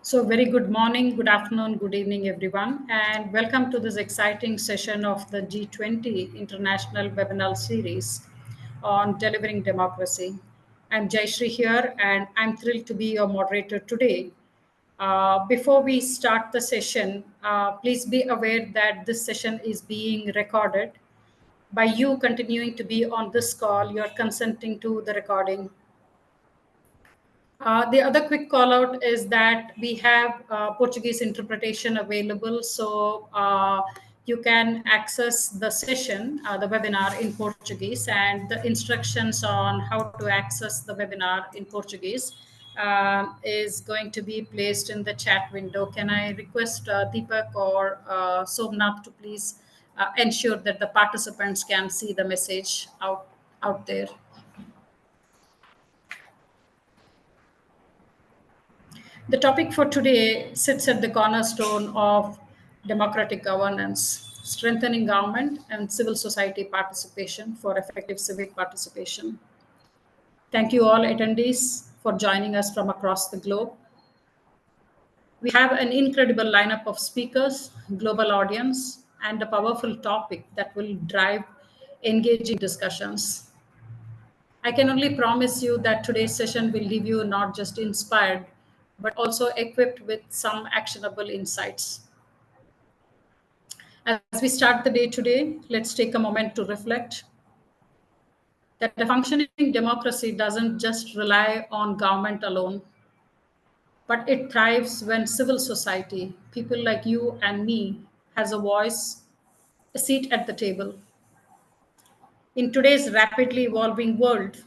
So, very good morning, good afternoon, good evening, everyone, and welcome to this exciting session of the G20 International Webinar Series on delivering democracy. I'm Jayshree here, and I'm thrilled to be your moderator today. Before we start the session, please be aware that this session is being recorded. By you continuing to be on this call, you're consenting to the recording. The other quick call out is that we have Portuguese interpretation available. So you can access the session, the webinar in Portuguese, and the instructions on how to access the webinar in Portuguese is going to be placed in the chat window. Can I request Deepak or Somnath to please ensure that the participants can see the message out there? The topic for today sits at the cornerstone of democratic governance, strengthening government and civil society participation for effective civic participation. Thank you all attendees for joining us from across the globe. We have an incredible lineup of speakers, global audience, and a powerful topic that will drive engaging discussions. I can only promise you that today's session will leave you not just inspired, but also equipped with some actionable insights. As we start the day today, let's take a moment to reflect that a functioning democracy doesn't just rely on government alone, but it thrives when civil society, people like you and me, has a voice, a seat at the table. In today's rapidly evolving world,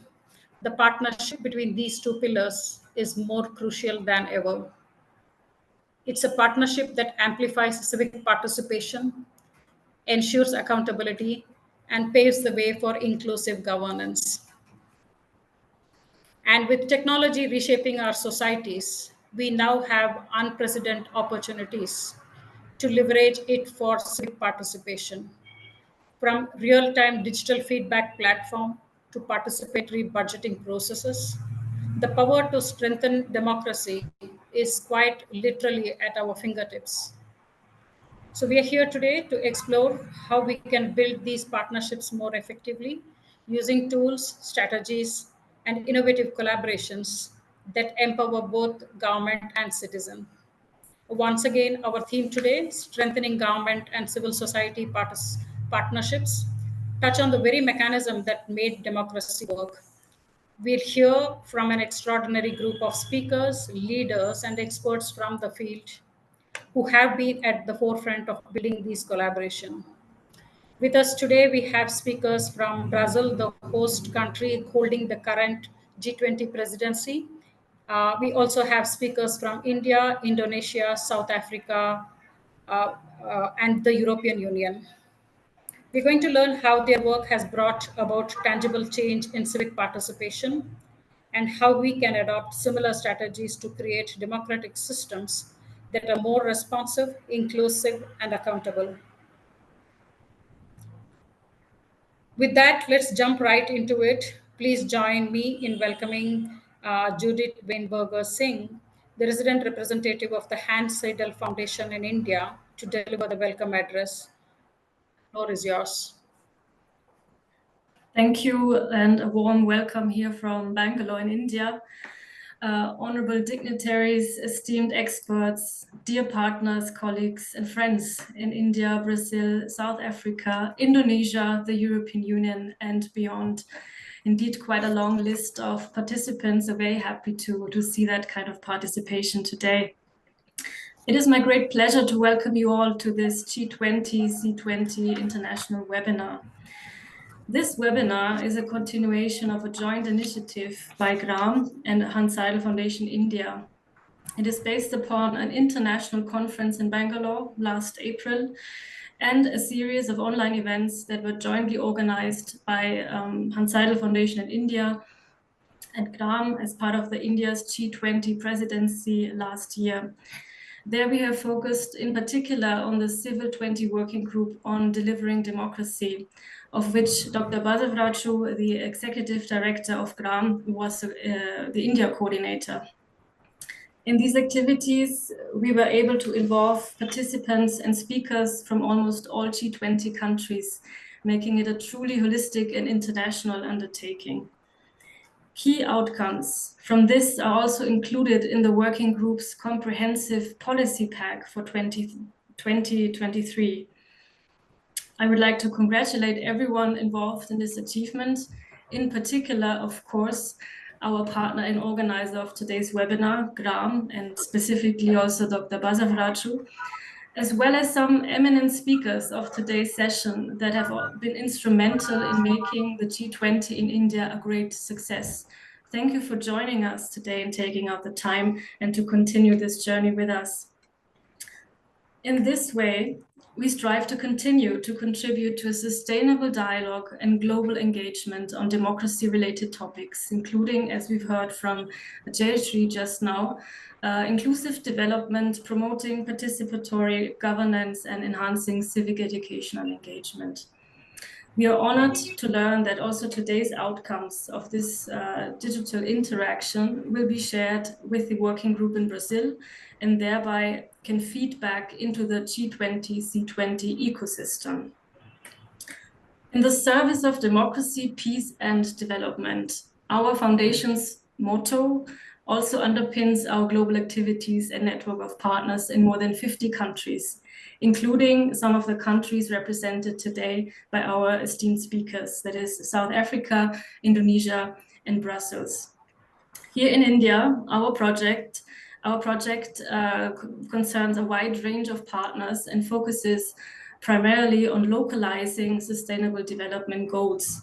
the partnership between these two pillars is more crucial than ever. It's a partnership that amplifies civic participation, ensures accountability, and paves the way for inclusive governance. And with technology reshaping our societies, we now have unprecedented opportunities to leverage it for civic participation. From real-time digital feedback platform to participatory budgeting processes, the power to strengthen democracy is quite literally at our fingertips. So we are here today to explore how we can build these partnerships more effectively using tools, strategies, and innovative collaborations that empower both government and citizen. Once again, our theme today, strengthening government and civil society partnerships, touch on the very mechanism that made democracy work. We'll hear from an extraordinary group of speakers, leaders, and experts from the field who have been at the forefront of building these collaboration. With us today, we have speakers from Brazil, the host country holding the current G20 presidency. We also have speakers from India, Indonesia, South Africa, and the European Union. We're going to learn how their work has brought about tangible change in civic participation and how we can adopt similar strategies to create democratic systems that are more responsive, inclusive, and accountable. With that, let's jump right into it. Please join me in welcoming Judith Weinberger Singh, the resident representative of the Seidel Foundation in India, to deliver the welcome address. The floor is yours. Thank you, and a warm welcome here from Bangalore in India. Honorable dignitaries, esteemed experts, dear partners, colleagues, and friends in India, Brazil, South Africa, Indonesia, the European Union, and beyond. Indeed, quite a long list of participants. So very happy to see that kind of participation today. It is my great pleasure to welcome you all to this G20 C20 international webinar. This webinar is a continuation of a joint initiative by GRAAM and Seidel Foundation India. It is based upon an international conference in Bangalore last April and a series of online events that were jointly organized by Seidel Foundation in India and GRAAM as part of the India's G20 presidency last year. There we have focused in particular on the Civil 20 working group on delivering democracy, of which Dr. Basavraju, the executive director of GRAAM, was the India coordinator. In these activities, we were able to involve participants and speakers from almost all G20 countries, making it a truly holistic and international undertaking. Key outcomes from this are also included in the working group's comprehensive policy pack for 2023. I would like to congratulate everyone involved in this achievement, in particular, of course, our partner and organizer of today's webinar, GRAAM, and specifically also Dr. Basavaraju, as well as some eminent speakers of today's session that have been instrumental in making the G20 in India a great success. Thank you for joining us today and taking out the time and to continue this journey with us. In this way, we strive to continue to contribute to a sustainable dialogue and global engagement on democracy-related topics, including, as we've heard from Jayashree just now, inclusive development, promoting participatory governance, and enhancing civic education and engagement. We are honored to learn that also today's outcomes of this digital interaction will be shared with the working group in Brazil and thereby can feed back into the G20 C20 ecosystem. In the service of democracy, peace, and development, our foundation's motto also underpins our global activities and network of partners in more than 50 countries, including some of the countries represented today by our esteemed speakers, that is South Africa, Indonesia, and Brussels. Here in India, our project concerns a wide range of partners and focuses primarily on localizing sustainable development goals.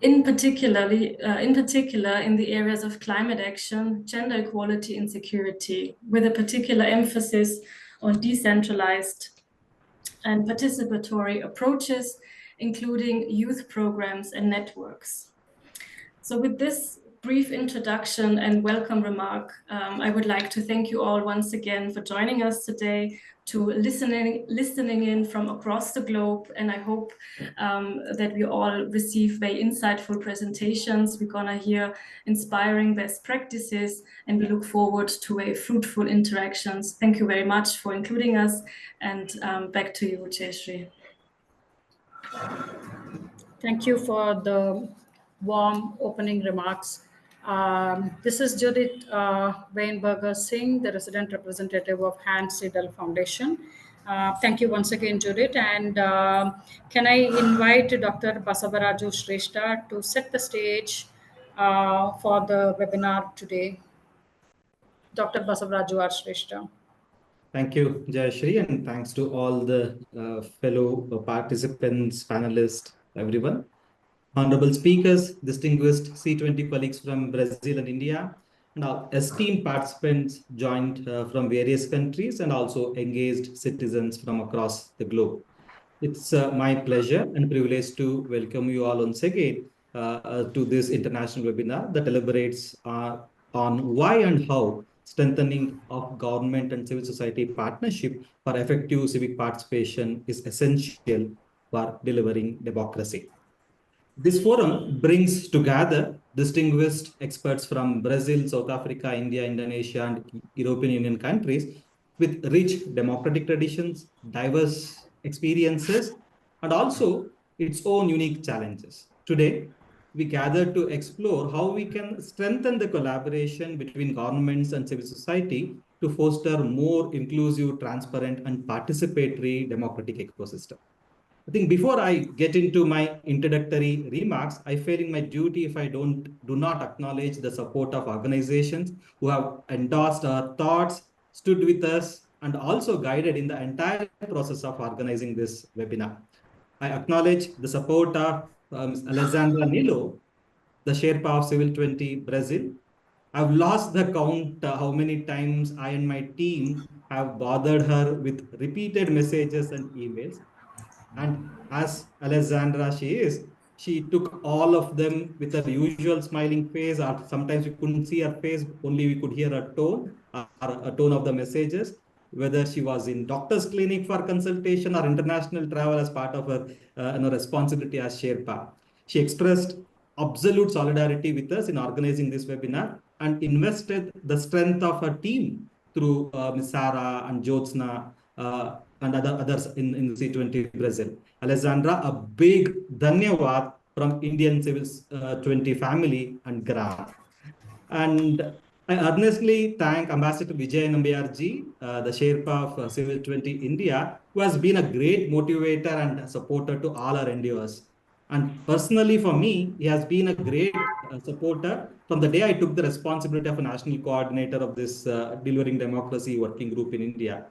In particular, in the areas of climate action, gender equality, and security, with a particular emphasis on decentralized and participatory approaches, including youth programs and networks. So with this brief introduction and welcome remark, I would like to thank you all once again for joining us today, to listening in from across the globe, and I hope that we all receive very insightful presentations. We're gonna hear inspiring best practices, and we look forward to a fruitful interactions. Thank you very much for including us, and back to you, Jayashree. Thank you for the warm opening remarks. This is Judith Weinberger Singh, the resident representative of Hans Seidel Foundation. Thank you once again, Judith. And can I invite Dr. Basavaraju Shrestha to set the stage for the webinar today? Dr. Basavaraju R. Shrestha. Thank you, Jayashree, and thanks to all the fellow participants, panelists, everyone. Honorable speakers, distinguished C20 colleagues from Brazil and India, and our esteemed participants joined from various countries and also engaged citizens from across the globe. It's my pleasure and privilege to welcome you all once again to this international webinar that elaborates on why and how strengthening of government and civil society partnership for effective civic participation is essential for delivering democracy. This forum brings together distinguished experts from Brazil, South Africa, India, Indonesia, and European Union countries with rich democratic traditions, diverse experiences, and also its own unique challenges. Today, we gather to explore how we can strengthen the collaboration between governments and civil society to foster more inclusive, transparent, and participatory democratic ecosystem. I think before I get into my introductory remarks, I feel in my duty if I do not acknowledge the support of organizations who have endorsed our thoughts, stood with us, and also guided in the entire process of organizing this webinar. I acknowledge the support of Ms. Alessandra Nilo, the Sherpa of Civil 20 Brazil. I've lost the count how many times I and my team have bothered her with repeated messages and emails. And as Alessandra she took all of them with her usual smiling face, or sometimes we couldn't see her face, only we could hear her tone, or a tone of the messages, whether she was in doctor's clinic for consultation or international travel as part of her responsibility as Sherpa. She expressed absolute solidarity with us in organizing this webinar and invested the strength of her team through Ms. Sarah and Jyotsna and others in C20 Brazil. Alessandra, a big dhanyawad from Indian Civil 20 family and GRAAM. And I earnestly thank Ambassador Vijay Nambiarji, the Sherpa of Civil 20 India, who has been a great motivator and supporter to all our endeavors. And personally, for me, he has been a great supporter from the day I took the responsibility of a national coordinator of this Delivering Democracy working group in India.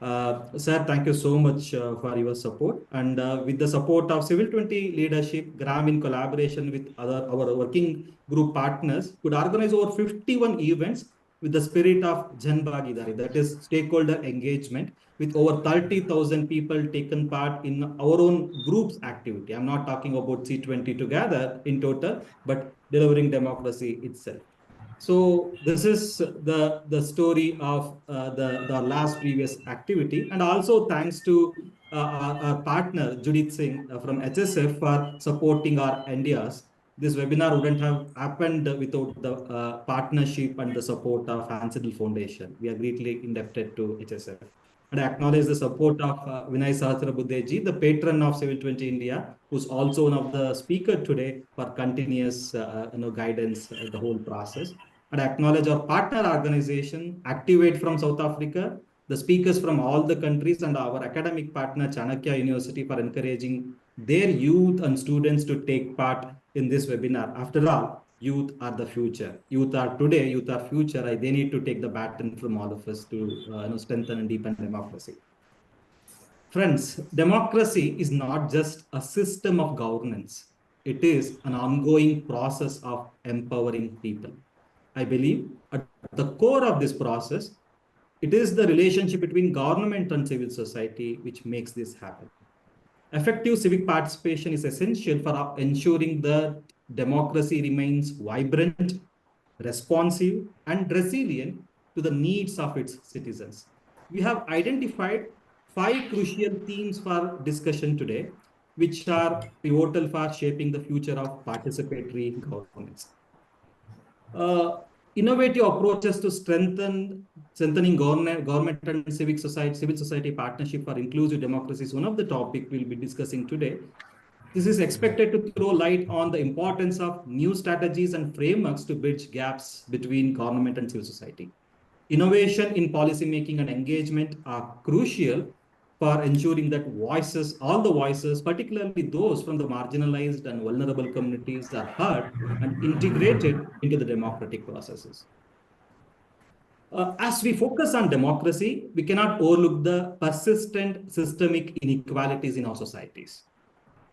Sir, thank you so much for your support. And with the support of Civil 20 leadership, GRAAM in collaboration with our working group partners could organize over 51 events with the spirit of Jan Bhagidari, that is stakeholder engagement, with over 30,000 people taken part in our own group's activity. I'm not talking about C20 together in total, but delivering democracy itself. So this is the story of the last previous activity. And also thanks to our partner, Judith Singh from HSF for supporting our endeavors. This webinar wouldn't have happened without the partnership and the support of Seidel Foundation. We are greatly indebted to HSF. And I acknowledge the support of Vinay Sahasrabudheji, the patron of Civil 20 India, who's also one of the speakers today for continuous guidance the whole process. And acknowledge our partner organization, Activate from South Africa, the speakers from all the countries, and our academic partner, Chanakya University, for encouraging their youth and students to take part in this webinar. After all, youth are the future. Youth are today, youth are future. They need to take the baton from all of us to strengthen and deepen democracy. Friends, democracy is not just a system of governance. It is an ongoing process of empowering people. I believe at the core of this process, it is the relationship between government and civil society which makes this happen. Effective civic participation is essential for ensuring that democracy remains vibrant, responsive, and resilient to the needs of its citizens. We have identified 5 crucial themes for discussion today, which are pivotal for shaping the future of participatory governance. Innovative approaches to strengthening government and civil society partnership for inclusive democracy is one of the topics we'll be discussing today. This is expected to throw light on the importance of new strategies and frameworks to bridge gaps between government and civil society. Innovation in policymaking and engagement are crucial for ensuring that all the voices, particularly those from the marginalized and vulnerable communities, are heard and integrated into the democratic processes. As we focus on democracy, we cannot overlook the persistent systemic inequalities in our societies.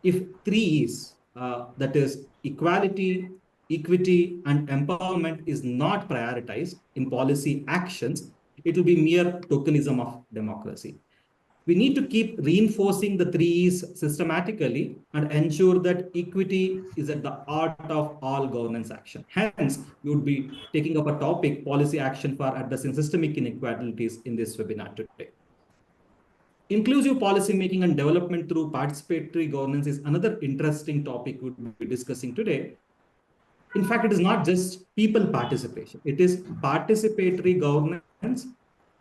If 3 E's, that is equality, equity, and empowerment, is not prioritized in policy actions, it will be mere tokenism of democracy. We need to keep reinforcing the 3 E's systematically and ensure that equity is at the heart of all governance action. Hence, we would be taking up a topic, policy action for addressing systemic inequalities, in this webinar today. Inclusive policymaking and development through participatory governance is another interesting topic we'll be discussing today. In fact, it is not just people participation. It is participatory governance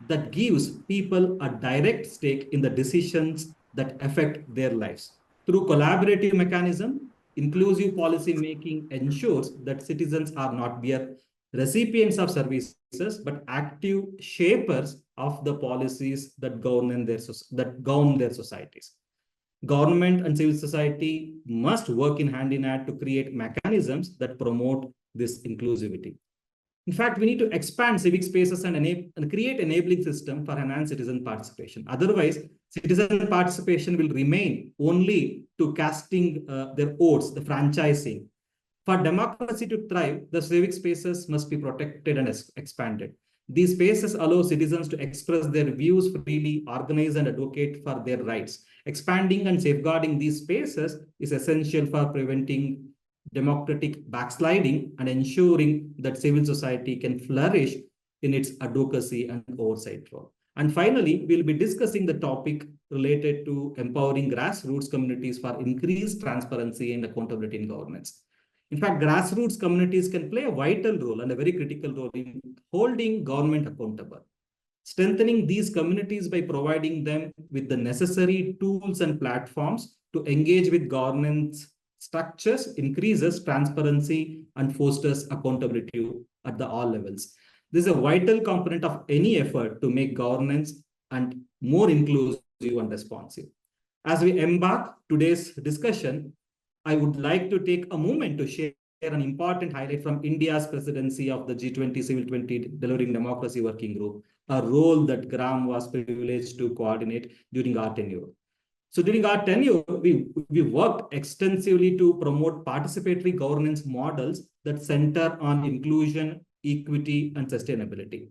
that gives people a direct stake in the decisions that affect their lives. Through collaborative mechanism, inclusive policy making ensures that citizens are not mere recipients of services, but active shapers of the policies that govern their societies. Government and civil society must work in hand to create mechanisms that promote this inclusivity. In fact, we need to expand civic spaces and create enabling system for enhanced citizen participation. Otherwise, citizen participation will remain only to casting their votes, the franchising. For democracy to thrive, the civic spaces must be protected and expanded. These spaces allow citizens to express their views freely, organize and advocate for their rights. Expanding and safeguarding these spaces is essential for preventing democratic backsliding and ensuring that civil society can flourish in its advocacy and oversight role. And finally, we'll be discussing the topic related to empowering grassroots communities for increased transparency and accountability in governance. In fact, grassroots communities can play a vital role and a very critical role in holding government accountable. Strengthening these communities by providing them with the necessary tools and platforms to engage with governance structures increases transparency and fosters accountability at the all levels. This is a vital component of any effort to make governance and more inclusive and responsive. As we embark today's discussion, I would like to take a moment to share an important highlight from India's presidency of the G20 C20 Delivering Democracy Working Group, a role that GRAAM was privileged to coordinate during our tenure. So during our tenure, we worked extensively to promote participatory governance models that center on inclusion, equity, and sustainability.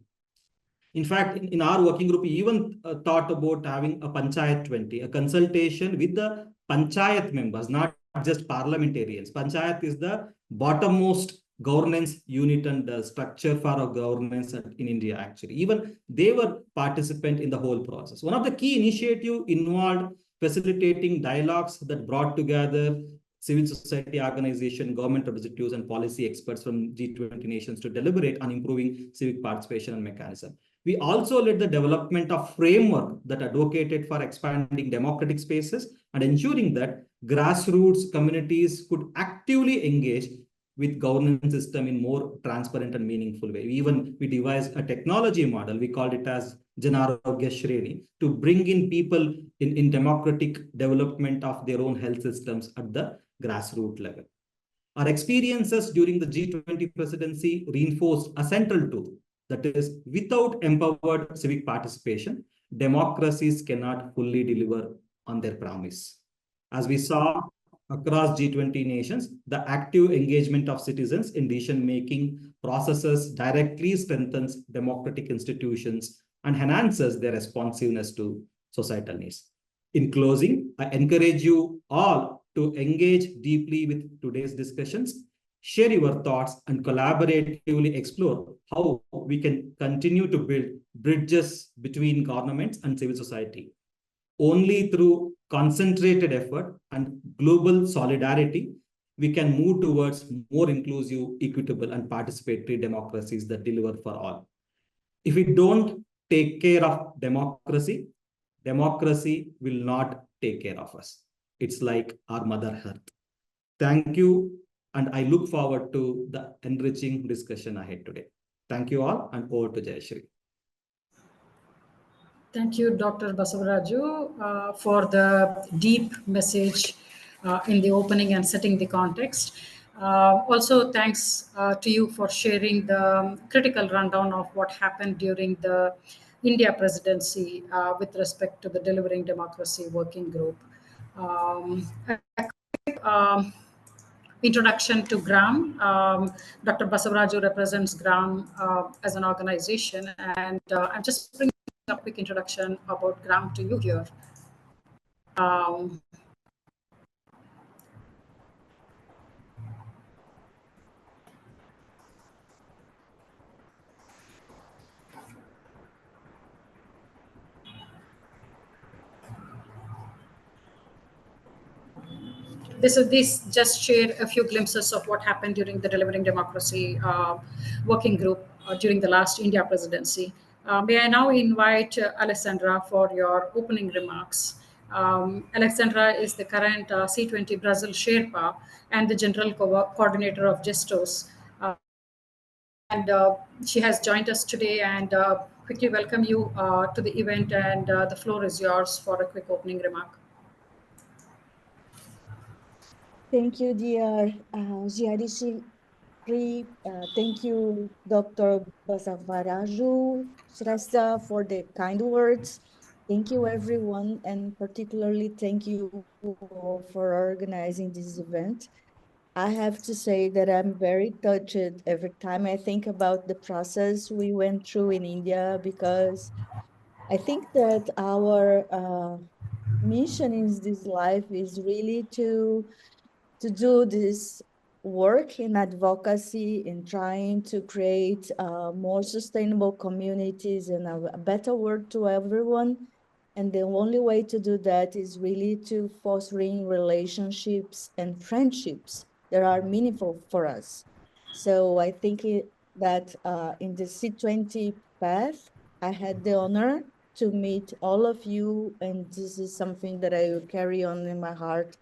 In fact, in our working group, we even thought about having a Panchayat 20, a consultation with the Panchayat members, not just parliamentarians. Panchayat is the bottommost governance unit and structure for our governance in India, actually. Even they were participant in the whole process. One of the key initiatives involved facilitating dialogues that brought together civil society organization, government representatives, and policy experts from G20 nations to deliberate on improving civic participation and mechanism. We also led the development of framework that advocated for expanding democratic spaces and ensuring that grassroots communities could actively engage with governance system in more transparent and meaningful way. We devised a technology model, we called it as Janarogya Shreni, to bring in people in democratic development of their own health systems at the grassroots level. Our experiences during the G20 presidency reinforced a central truth, that is, without empowered civic participation, democracies cannot fully deliver on their promise. As we saw across G20 nations, the active engagement of citizens in decision-making processes directly strengthens democratic institutions and enhances their responsiveness to societal needs. In closing, I encourage you all to engage deeply with today's discussions, share your thoughts, and collaboratively explore how we can continue to build bridges between governments and civil society. Only through concentrated effort and global solidarity, we can move towards more inclusive, equitable, and participatory democracies that deliver for all. If we don't take care of democracy, democracy will not take care of us. It's like our Mother Earth. Thank you, and I look forward to the enriching discussion ahead today. Thank you all, and over to Jayashree. Thank you, Dr. Basavaraju, for the deep message in the opening and setting the context. Also, thanks to you for sharing the critical rundown of what happened during the India presidency with respect to the Delivering Democracy Working Group. A quick introduction to GRAAM. Dr. Basavaraju represents GRAAM as an organization, and I'm just bringing a quick introduction about GRAAM to you here. This just share a few glimpses of what happened during the Delivering Democracy working group during the last India presidency. May I now invite Alessandra for your opening remarks. Alexandra is the current C20 Brazil Sherpa and the General Coordinator of Gestos. And she has joined us today, and quickly welcome you to the event, and the floor is yours for a quick opening remark. Thank you, dear GRC. Thank you, Dr. Basavaraju Shrestha, for the kind words. Thank you, everyone, and particularly thank you for organizing this event. I have to say that I'm very touched every time I think about the process we went through in India, because I think that our mission in this life is really to do this work in advocacy, in trying to create more sustainable communities and a better world to everyone. And the only way to do that is really to fostering relationships and friendships that are meaningful for us. So I think that in the C20 path, I had the honor to meet all of you, and this is something that I will carry on in my heart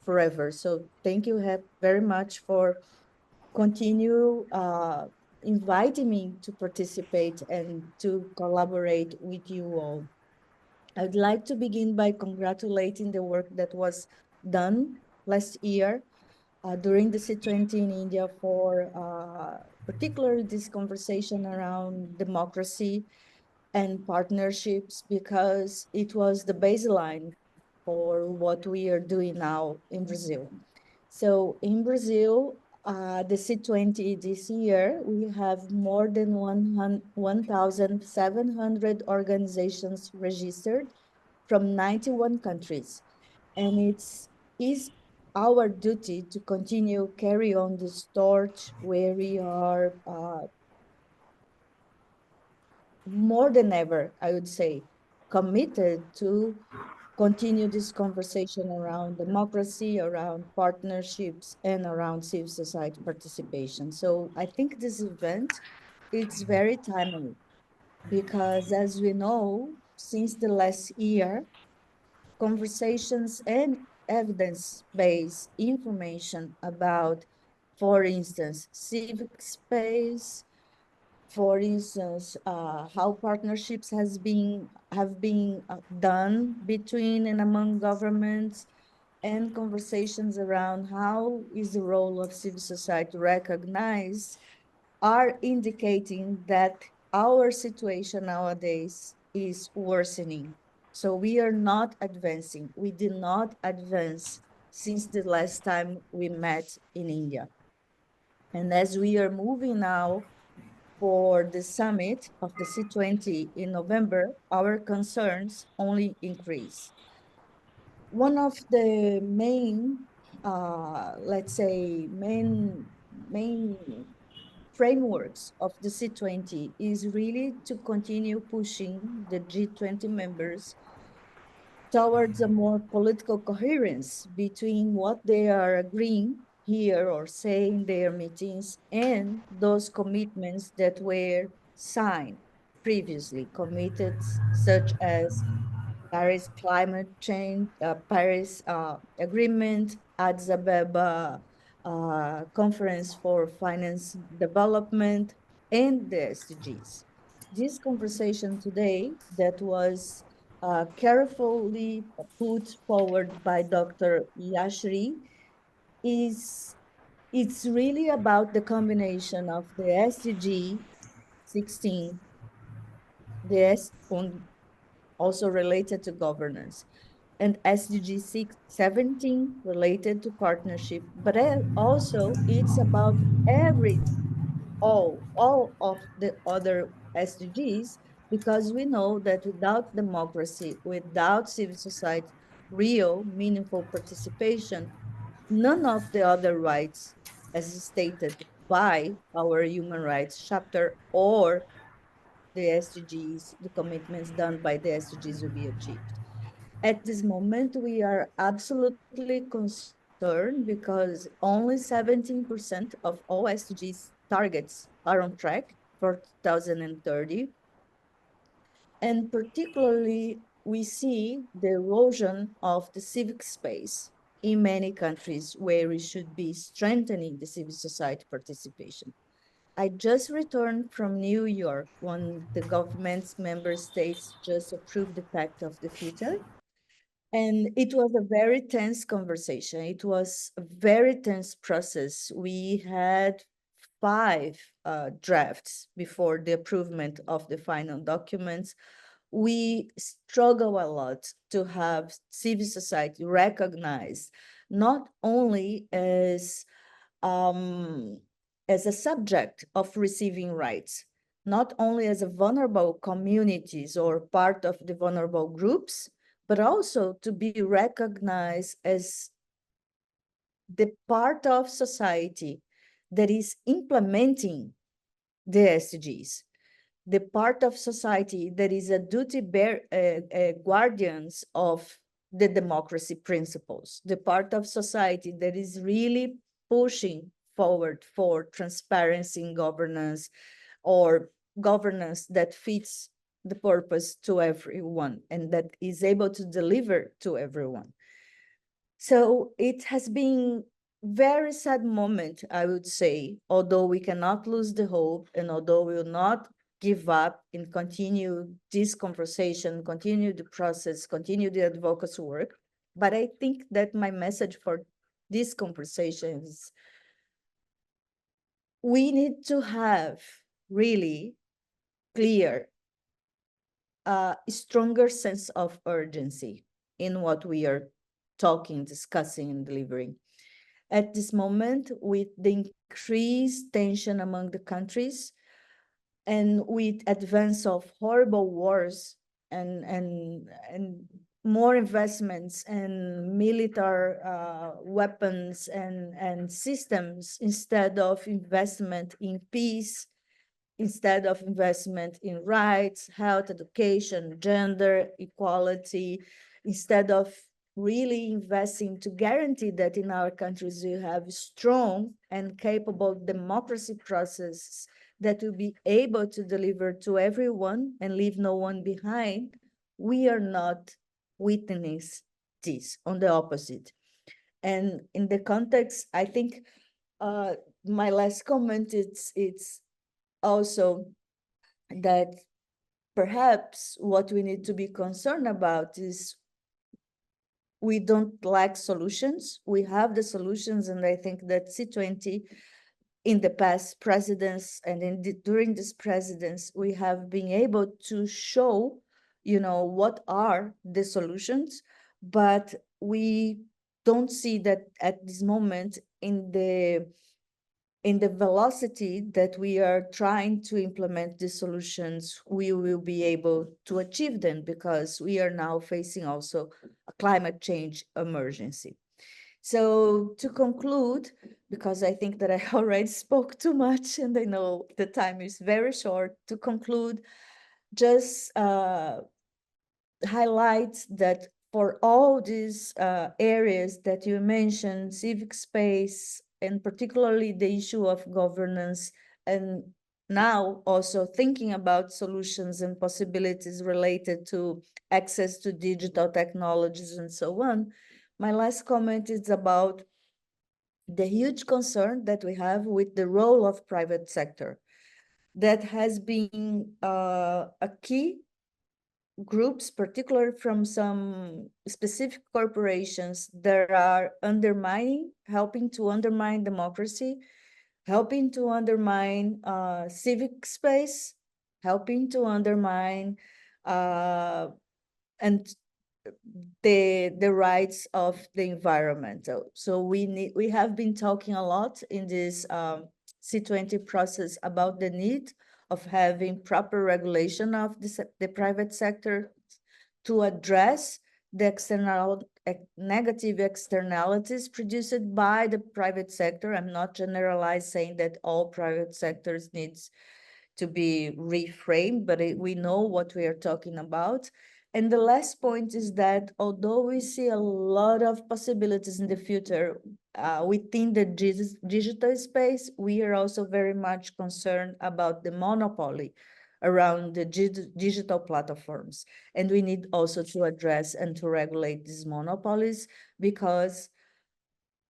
forever. So thank you very much for continue inviting me to participate and to collaborate with you all. I'd like to begin by congratulating the work that was done last year during the C20 in India for particularly this conversation around democracy and partnerships, because it was the baseline for what we are doing now in Brazil. So in Brazil, the C20 this year, we have more than 1,700 organizations registered from 91 countries. And is our duty to continue carry on this torch where we are more than ever, I would say, committed to continue this conversation around democracy, around partnerships, and around civil society participation. So I think this event, it's very timely because, as we know, since the last year, conversations and evidence-based information about, for instance, civic space, for instance, how partnerships have been done between and among governments, and conversations around how is the role of civil society recognized, are indicating that our situation nowadays is worsening. So we are not advancing. We did not advance since the last time we met in India. And as we are moving now for the summit of the C20 in November, our concerns only increase. One of the main, let's say, main frameworks of the C20 is really to continue pushing the G20 members towards a more political coherence between what they are agreeing here or saying in their meetings and those commitments that were signed previously, committed such as Paris climate change, Paris agreement, Addis Ababa conference for finance development, and the SDGs. This conversation today that was carefully put forward by Dr. Yashri is it's really about the combination of the SDG 16, the S on also related to governance, and SDG 17 related to partnership, but also it's about all of the other SDGs, because we know that without democracy, without civil society, real, meaningful participation, none of the other rights, as stated by our human rights chapter or the SDGs, the commitments done by the SDGs will be achieved. At this moment, we are absolutely concerned because only 17% of all SDGs targets are on track for 2030. And particularly, we see the erosion of the civic space in many countries where we should be strengthening the civil society participation. I just returned from New York when the government's member states just approved the Pact of the Future. And it was a very tense conversation. It was a very tense process. We had five drafts before the approval of the final documents. We struggle a lot to have civil society recognized not only as a subject of receiving rights, not only as a vulnerable communities or part of the vulnerable groups, but also to be recognized as the part of society that is implementing the SDGs, the part of society that is a guardians of the democracy principles, the part of society that is really pushing forward for transparency in governance, or governance that fits the purpose to everyone and that is able to deliver to everyone. So it has been very sad moment, I would say, although we cannot lose the hope and although we will not give up and continue this conversation, continue the process, continue the advocacy work. But I think that my message for this conversation is we need to have really clear, a stronger sense of urgency in what we are talking, discussing, and delivering. At this moment, with the increased tension among the countries and with advance of horrible wars and more investments in military weapons and systems instead of investment in peace, instead of investment in rights, health, education, gender equality, instead of really investing to guarantee that in our countries we have strong and capable democracy processes that will be able to deliver to everyone and leave no one behind, we are not witnessing this. On the opposite. And in the context, I think my last comment, it's also that perhaps what we need to be concerned about is we don't lack solutions. We have the solutions, and I think that C20 in the past presidents and during this presidents, we have been able to show, what are the solutions, but we don't see that at this moment in the velocity that we are trying to implement these solutions, we will be able to achieve them because we are now facing also a climate change emergency. So to conclude, because I think that I already spoke too much and I know the time is very short, to conclude, just highlight that for all these areas that you mentioned, civic space, and particularly the issue of governance, and now also thinking about solutions and possibilities related to access to digital technologies and so on, my last comment is about the huge concern that we have with the role of private sector. That has been a key groups, particularly from some specific corporations that are helping to undermine democracy, helping to undermine civic space, helping to undermine and the rights of the environment. So we have been talking a lot in this C20 process about the need of having proper regulation of the private sector to address the negative externalities produced by the private sector. I'm not generalized saying that all private sectors needs to be reframed, but we know what we are talking about. And the last point is that although we see a lot of possibilities in the future within the digital space, we are also very much concerned about the monopoly around the digital platforms. And we need also to address and to regulate these monopolies, because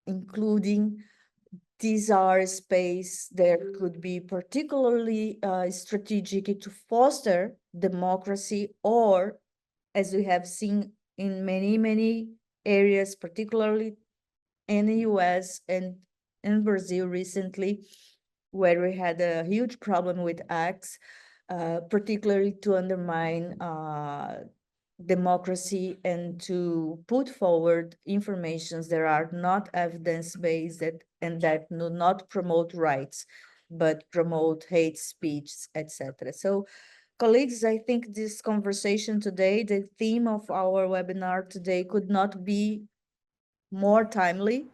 including these are space that could be particularly strategic to foster democracy, or as we have seen in many areas, particularly in the US and in Brazil recently, where we had a huge problem with acts, particularly to undermine democracy and to put forward informations that are not evidence-based and that do not promote rights, but promote hate speech, etc. So, colleagues, I think this conversation today, the theme of our webinar today, could not be more timely.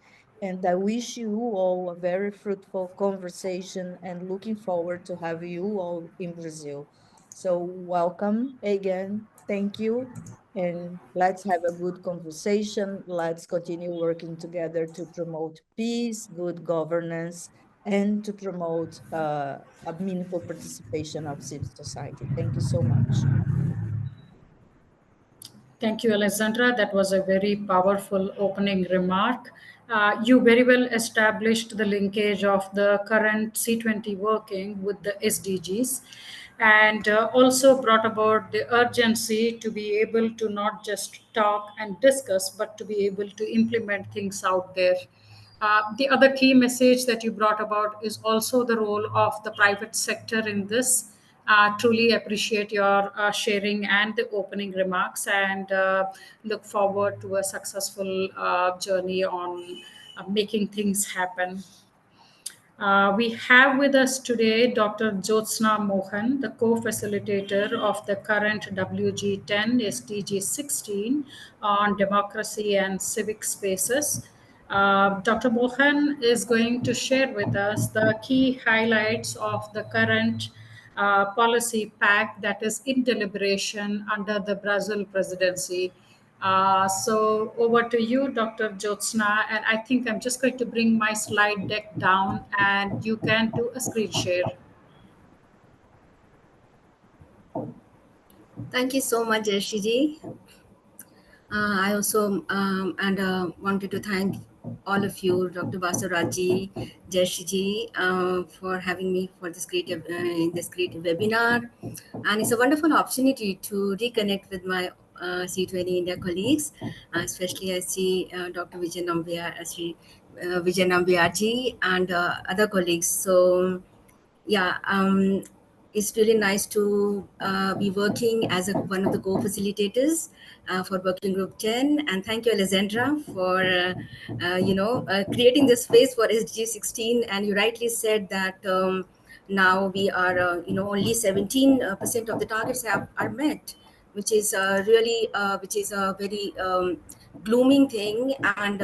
And I wish you all a very fruitful conversation and looking forward to have you all in Brazil. So welcome again. Thank you. and let's have a good conversation. Let's continue working together to promote peace, good governance, and to promote a meaningful participation of civil society. Thank you so much. Thank you, Alexandra. That was a very powerful opening remark. You very well established the linkage of the current C20 working with the SDGs and also brought about the urgency to be able to not just talk and discuss, but to be able to implement things out there. The other key message that you brought about is also the role of the private sector in this. Truly appreciate your sharing and the opening remarks, and look forward to a successful journey on making things happen. We have with us today Dr. Jyotsna Mohan, the co-facilitator of the current WG10 SDG 16 on democracy and civic spaces. Dr. Mohan is going to share with us the key highlights of the current policy pack that is in deliberation under the Brazil presidency. So over to you, Dr. Jyotsna, and I think I'm just going to bring my slide deck down and you can do a screen share. Thank you so much, Shiji. I also wanted to thank all of you, Dr. Basaraji, Jeshiji, for having me for this great in this great webinar, and it's a wonderful opportunity to reconnect with my C20 India colleagues, especially I see Dr. Vijay Nambiarji and other colleagues. So yeah, it's really nice to be working as one of the co-facilitators for Working Group 10. And thank you, Alessandra, for creating this space for SDG 16. And you rightly said that now we are, only 17% of the targets are met, which is which is a very glooming thing. And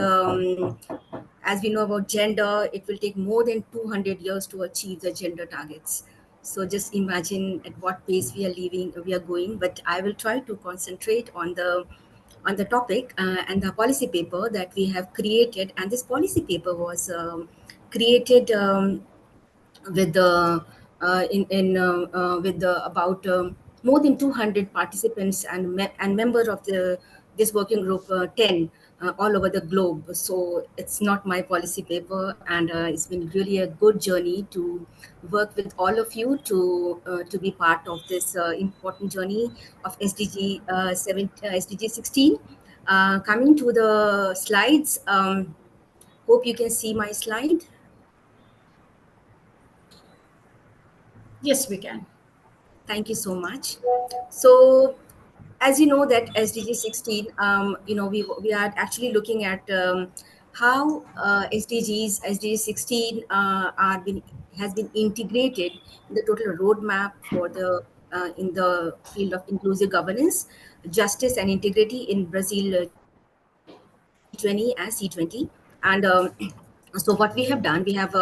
as we know about gender, it will take more than 200 years to achieve the gender targets. So just imagine at what pace we are going. But I will try to concentrate on the topic and the policy paper that we have created. And this policy paper was created with the with the about more than 200 participants and members of this working group 10 all over the globe. So it's not my policy paper, and it's been really a good journey to work with all of you to be part of this important journey of SDG 16. Coming to the slides, hope you can see my slide. Yes, we can. Thank you so much. So, as you know that SDG 16, we are actually looking at how SDG 16 has been integrated in the total roadmap for the in the field of inclusive governance, justice and integrity in Brazil G20 and C20. And so what we have done, we have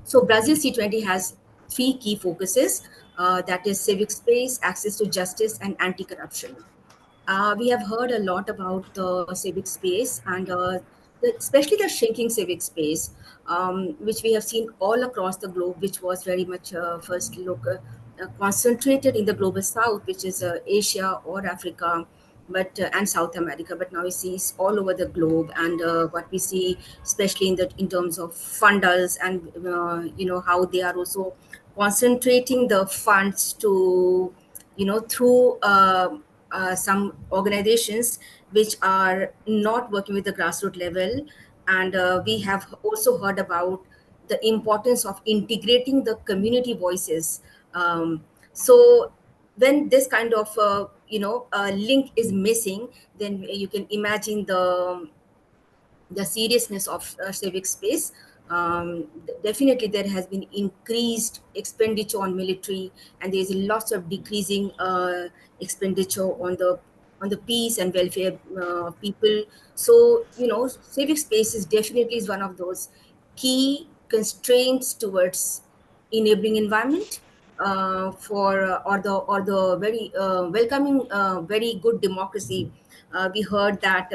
so Brazil C20 has three key focuses, that is civic space, access to justice, and anti-corruption. We have heard a lot about the civic space, and especially the shrinking civic space, which we have seen all across the globe, which was very much first look concentrated in the global south, which is Asia or Africa, but and South America. But now we see it's all over the globe, and what we see, especially in terms of funders, and how they are also concentrating the funds to through some organizations which are not working with the grassroots level. And we have also heard about the importance of integrating the community voices. So when this kind of link is missing, then you can imagine the seriousness of civic space. Definitely, there has been increased expenditure on military, and there is lots of decreasing expenditure on the peace and welfare of people. So, civic space is definitely is one of those key constraints towards enabling environment for or the very welcoming very good democracy we heard that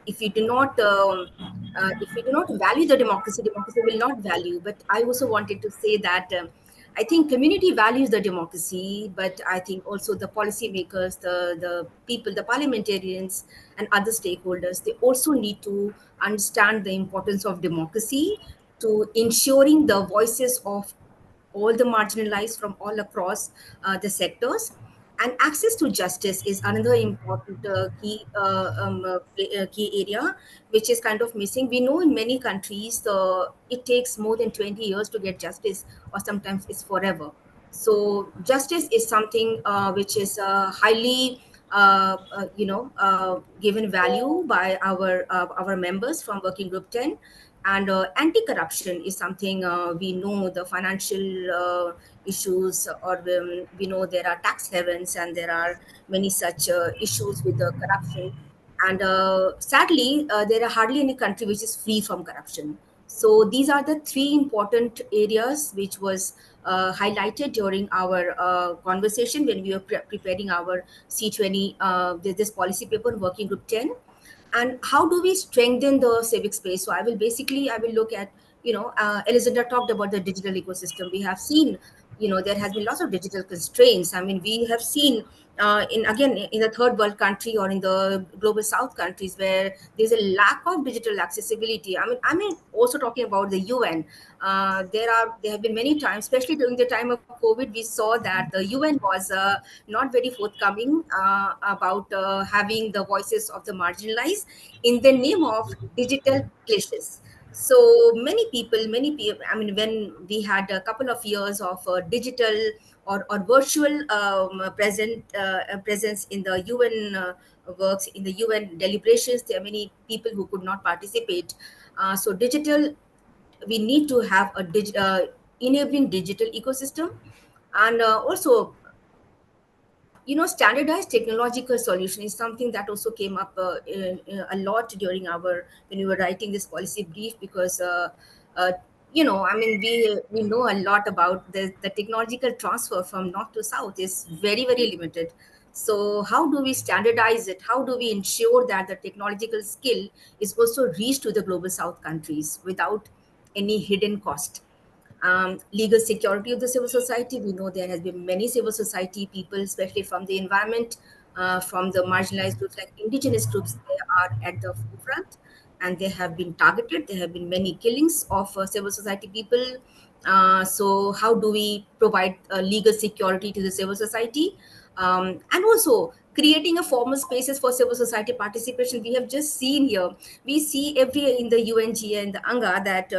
if you do not if you do not value the democracy, democracy will not value. But I also wanted to say that I think community values the democracy, but I think also the policymakers, the people, the parliamentarians, and other stakeholders, they also need to understand the importance of democracy to ensuring the voices of all the marginalized from all across the sectors. And access to justice is another important key area, which is kind of missing. We know in many countries it takes more than 20 years to get justice, or sometimes it's forever. So justice is something which is highly given value by our members from Working Group 10. And anti-corruption is something we know the financial issues, or we know there are tax havens and there are many such issues with the corruption. And sadly, there are hardly any country which is free from corruption. So these are the three important areas which was highlighted during our conversation when we were preparing our C20, this policy paper, Working Group 10. And how do we strengthen the civic space? So I will look at, Alexander talked about the digital ecosystem. We have seen, there has been lots of digital constraints. I mean, we have seen in the third world country or in the global south countries where there's a lack of digital accessibility. I mean also talking about the UN, there have been many times, especially during the time of COVID, we saw that the UN was not very forthcoming about having the voices of the marginalized in the name of digital clashes. So many people, I mean, when we had a couple of years of digital or virtual presence in the UN works, in the UN deliberations, there are many people who could not participate. So digital, we need to have a enabling digital ecosystem. And also, standardized technological solution is something that also came up a lot during our when we were writing this policy brief, because uh, I mean, we know a lot about the technological transfer from north to south is very, very limited. So how do we standardize it? How do we ensure that the technological skill is also reached to the global south countries without any hidden cost? Legal security of the civil society. We know there has been many civil society people, especially from the environment, from the marginalized groups like indigenous groups. They are at the forefront, and they have been targeted. There have been many killings of civil society people. So how do we provide legal security to the civil society? And also creating a formal spaces for civil society participation. We have just seen here, we see every year in the UNGA and the ANGA that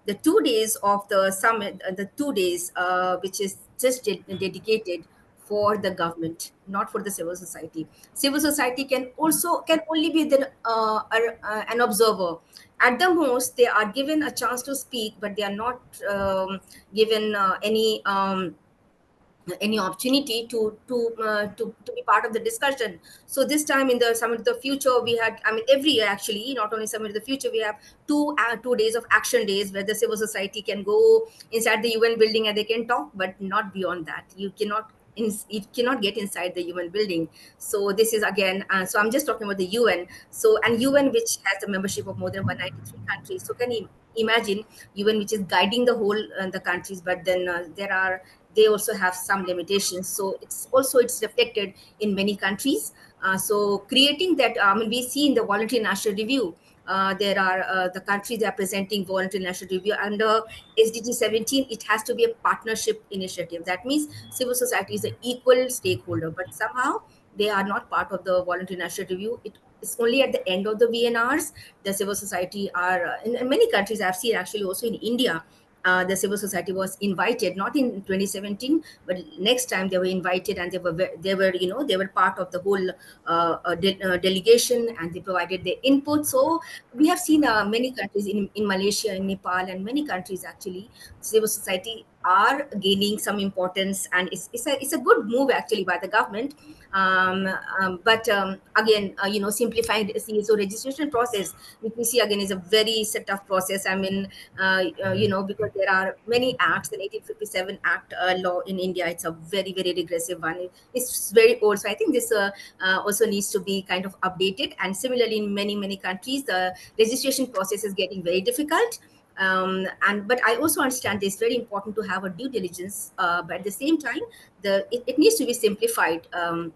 the 2 days of the summit, the 2 days which is just dedicated for the government, not for the civil society. Civil society can only be an observer. At the most, they are given a chance to speak, but they are not given any opportunity to be part of the discussion. So this time in the Summit of the Future, we had, I mean, every year actually, not only Summit of the Future, we have 2 days of action days where the civil society can go inside the UN building and they can talk, but not beyond that. You cannot get inside the UN building. So this is again, so I'm just talking about the UN. So, and UN, which has the membership of more than 193 countries. So can you imagine UN, which is guiding the whole the countries, but then they also have some limitations. So it's reflected in many countries. So creating that, I mean, we see in the voluntary national review, there are the countries that are presenting voluntary national review under SDG 17. It has to be a partnership initiative. That means civil society is an equal stakeholder, but somehow they are not part of the voluntary national review. It's only at the end of the VNRs the civil society are in many countries. I've seen actually also in India, the civil society was invited, not in 2017, but next time they were invited, and they were part of the whole delegation, and they provided their input. So we have seen many countries in Malaysia, in Nepal, and many countries actually, civil society are gaining some importance, and it's a good move actually by the government. But again, simplifying the CSO registration process, which we see again is a very set of process. I mean, because there are many acts. The 1857 Act law in India, it's a very, very regressive one. It's very old, so I think this also needs to be kind of updated. And similarly, in many, many countries, the registration process is getting very difficult. And but I also understand it's very important to have a due diligence, but at the same time, it needs to be simplified, and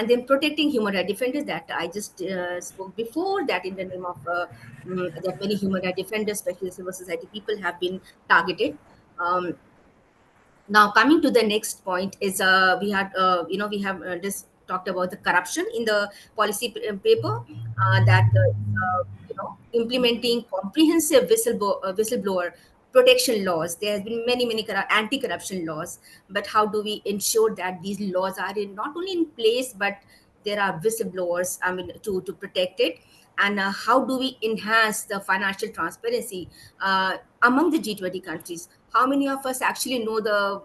then protecting human rights defenders that I just spoke before, that in the name of that many human rights defenders, especially civil society people, have been targeted. Now coming to the next point is, we have just talked about the corruption in the policy paper, that implementing comprehensive whistleblower protection laws. There has been many, many anti-corruption laws, but how do we ensure that these laws are not only in place, but there are whistleblowers, I mean, to protect it? And how do we enhance the financial transparency among the G20 countries? How many of us actually know the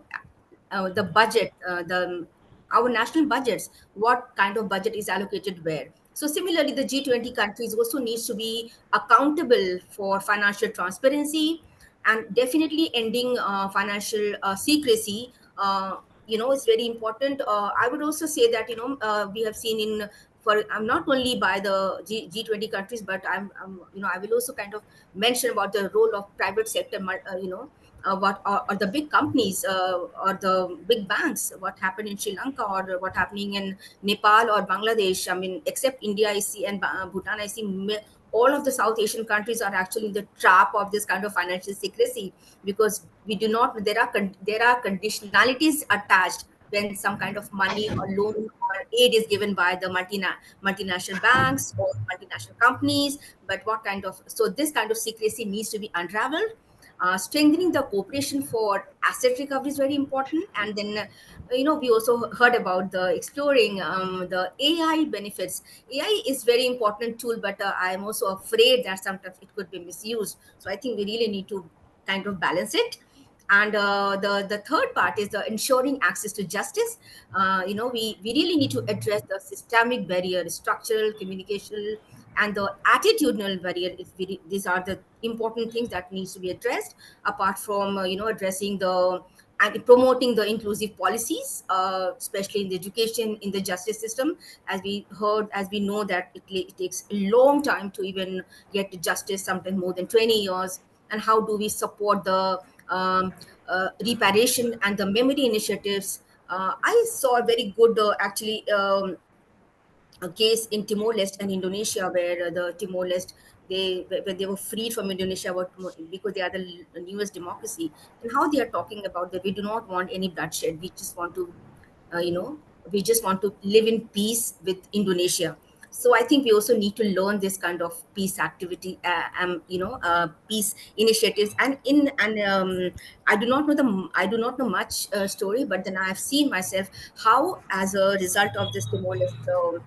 budget, the our national budgets, what kind of budget is allocated where? So similarly, the G20 countries also needs to be accountable for financial transparency, and definitely ending financial secrecy. Is very important. I would also say that we have seen in, for not only by the G20 countries, but I will also kind of mention about the role of private sector, what or the big companies, or the big banks, what happened in Sri Lanka, or what happening in Nepal or Bangladesh. I mean, except India, I see, and Bhutan, I see, all of the South Asian countries are actually in the trap of this kind of financial secrecy, because we do not, there are conditionalities attached when some kind of money or loan or aid is given by the multinational banks or multinational companies. But what kind of, so this kind of secrecy needs to be unraveled. Strengthening the cooperation for asset recovery is very important. And then, we also heard about the exploring the AI benefits. AI is very important tool, but I am also afraid that sometimes it could be misused. So I think we really need to kind of balance it. And the third part is the ensuring access to justice. We really need to address the systemic barrier, structural, communicational, and the attitudinal barrier. These are the important things that needs to be addressed, apart from addressing the and promoting the inclusive policies, especially in the education, in the justice system. As we know that it takes a long time to even get to justice, sometimes more than 20 years. And how do we support the reparation and the memory initiatives? I saw a very good, actually, a case in Timor Leste and Indonesia, where the Timor Leste, when they were freed from Indonesia, because they are the newest democracy, and how they are talking about that we do not want any bloodshed. We just want to, uh, you know, we just want to live in peace with Indonesia. So I think we also need to learn this kind of peace activity, peace initiatives. And I do not know much story, but then I have seen myself how, as a result of this Timor Leste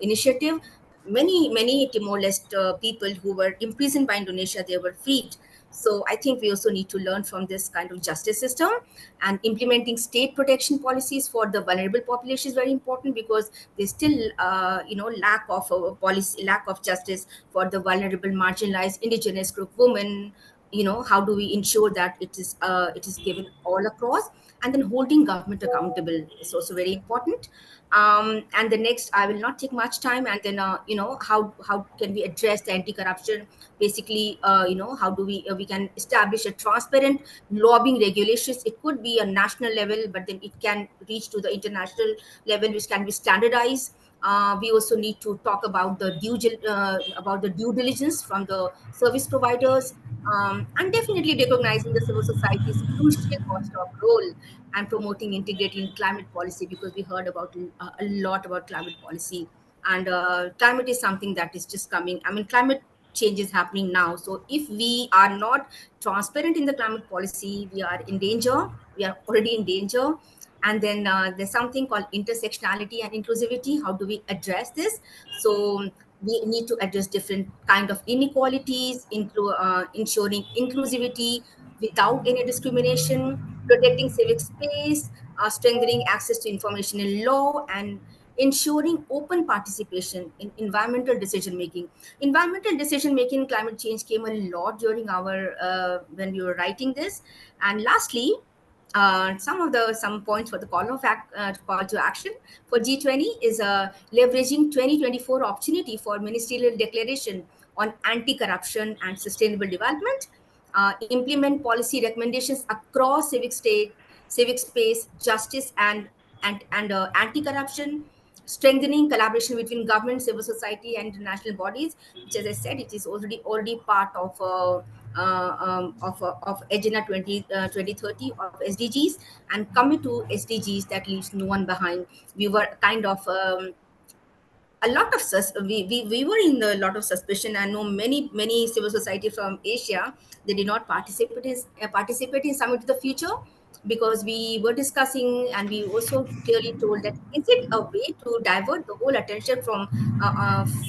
initiative, many Timor Leste people who were imprisoned by Indonesia, they were freed. So I think we also need to learn from this kind of justice system. And implementing state protection policies for the vulnerable population is very important, because there's still lack of policy, lack of justice for the vulnerable, marginalized, indigenous group, women. How do we ensure that it is given all across? And then holding government accountable is also very important. And the next, I will not take much time. And then how can we address the anti-corruption? Basically, how do we can establish a transparent lobbying regulations. It could be a national level, but then it can reach to the international level, which can be standardized. We also need to talk about about the due diligence from the service providers, and definitely recognizing the civil society's crucial watchdog role, and promoting integrity in climate policy, because we heard about a lot about climate policy. And climate is something that is just coming. I mean, climate change is happening now. So if we are not transparent in the climate policy, we are in danger. We are already in danger. And then there's something called intersectionality and inclusivity. How do we address this? So we need to address different kind of inequalities, ensuring inclusivity without any discrimination, protecting civic space, strengthening access to information in law, and ensuring open participation in environmental decision making. Environmental decision making, climate change came a lot during our when we were writing this. And lastly, some points for the call to action for G20 is leveraging 2024 opportunity for ministerial declaration on anti-corruption and sustainable development, implement policy recommendations across civic space, justice, and anti-corruption, strengthening collaboration between government, civil society, and international bodies, which, as I said, it is already part of Agenda 2030 of SDGs, and commit to SDGs that leaves no one behind. We were kind of we were in a lot of suspicion. I know many civil society from Asia, they did not participate in Summit to the Future, because we were discussing, and we also clearly told that is it a way to divert the whole attention from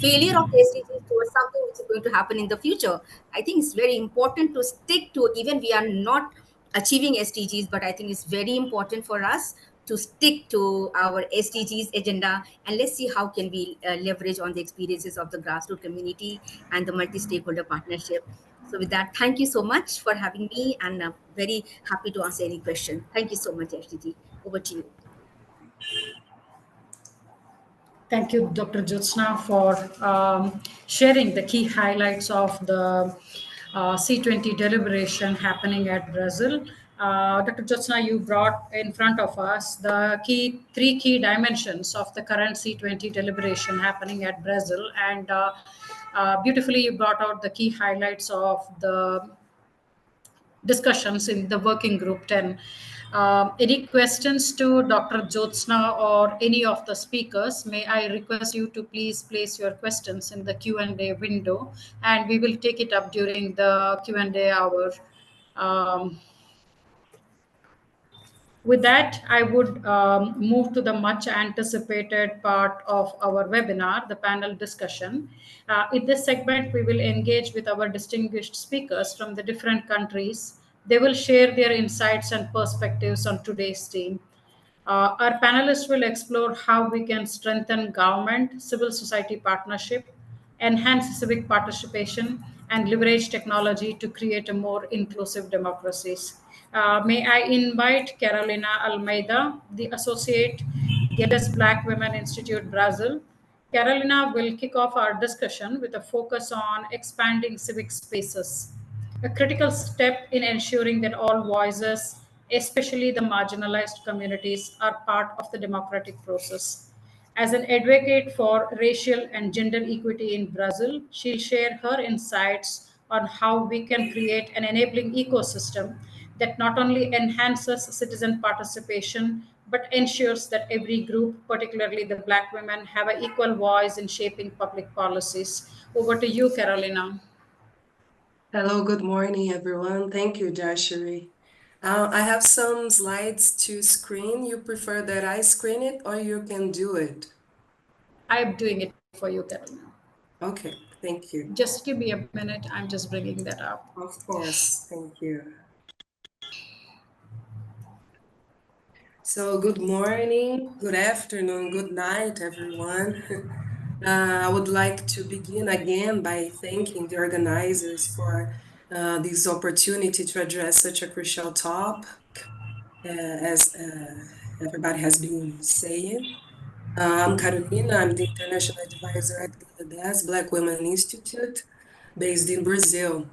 failure of the SDGs towards something which is going to happen in the future. I think it's very important to stick to, even we are not achieving SDGs, but I think it's very important for us to stick to our SDGs agenda, and let's see how can we leverage on the experiences of the grassroots community and the multi-stakeholder partnership. So with that, thank you so much for having me, and very happy to answer any question. Thank you so much, FTT. Over to you. Thank you, Dr. Jyotsna, for sharing the key highlights of the C20 deliberation happening at Brazil. Dr. Jyotsna, you brought in front of us the three key dimensions of the current C20 deliberation happening at Brazil, and beautifully you brought out the key highlights of the discussions in the working group 10. Any questions to Dr. Jyotsna or any of the speakers? May I request you to please place your questions in the Q&A window, and we will take it up during the Q&A hour. With that, I would move to the much anticipated part of our webinar, the panel discussion. In this segment, we will engage with our distinguished speakers from the different countries. They will share their insights and perspectives on today's theme. Our panelists will explore how we can strengthen government, civil society partnership, enhance civic participation, and leverage technology to create a more inclusive democracies. May I invite Carolina Almeida, the Associate Guedes Black Women Institute, Brazil. Carolina will kick off our discussion with a focus on expanding civic spaces, a critical step in ensuring that all voices, especially the marginalized communities, are part of the democratic process. As an advocate for racial and gender equity in Brazil, she'll share her insights on how we can create an enabling ecosystem that not only enhances citizen participation but ensures that every group, particularly the Black women, have an equal voice in shaping public policies. Over to you, Carolina. Hello, good morning, everyone. Thank you, Jashari. I have some slides to screen. You prefer that I screen it or you can do it? I'm doing it for you, Carolina. Okay, thank you. Just give me a minute. I'm just bringing that up. Of course, thank you. So good morning, good afternoon, good night, everyone. I would like to begin again by thanking the organizers for this opportunity to address such a crucial topic, as everybody has been saying. I'm Carolina, I'm the International Advisor at GRAAM, Black Women Institute, based in Brazil.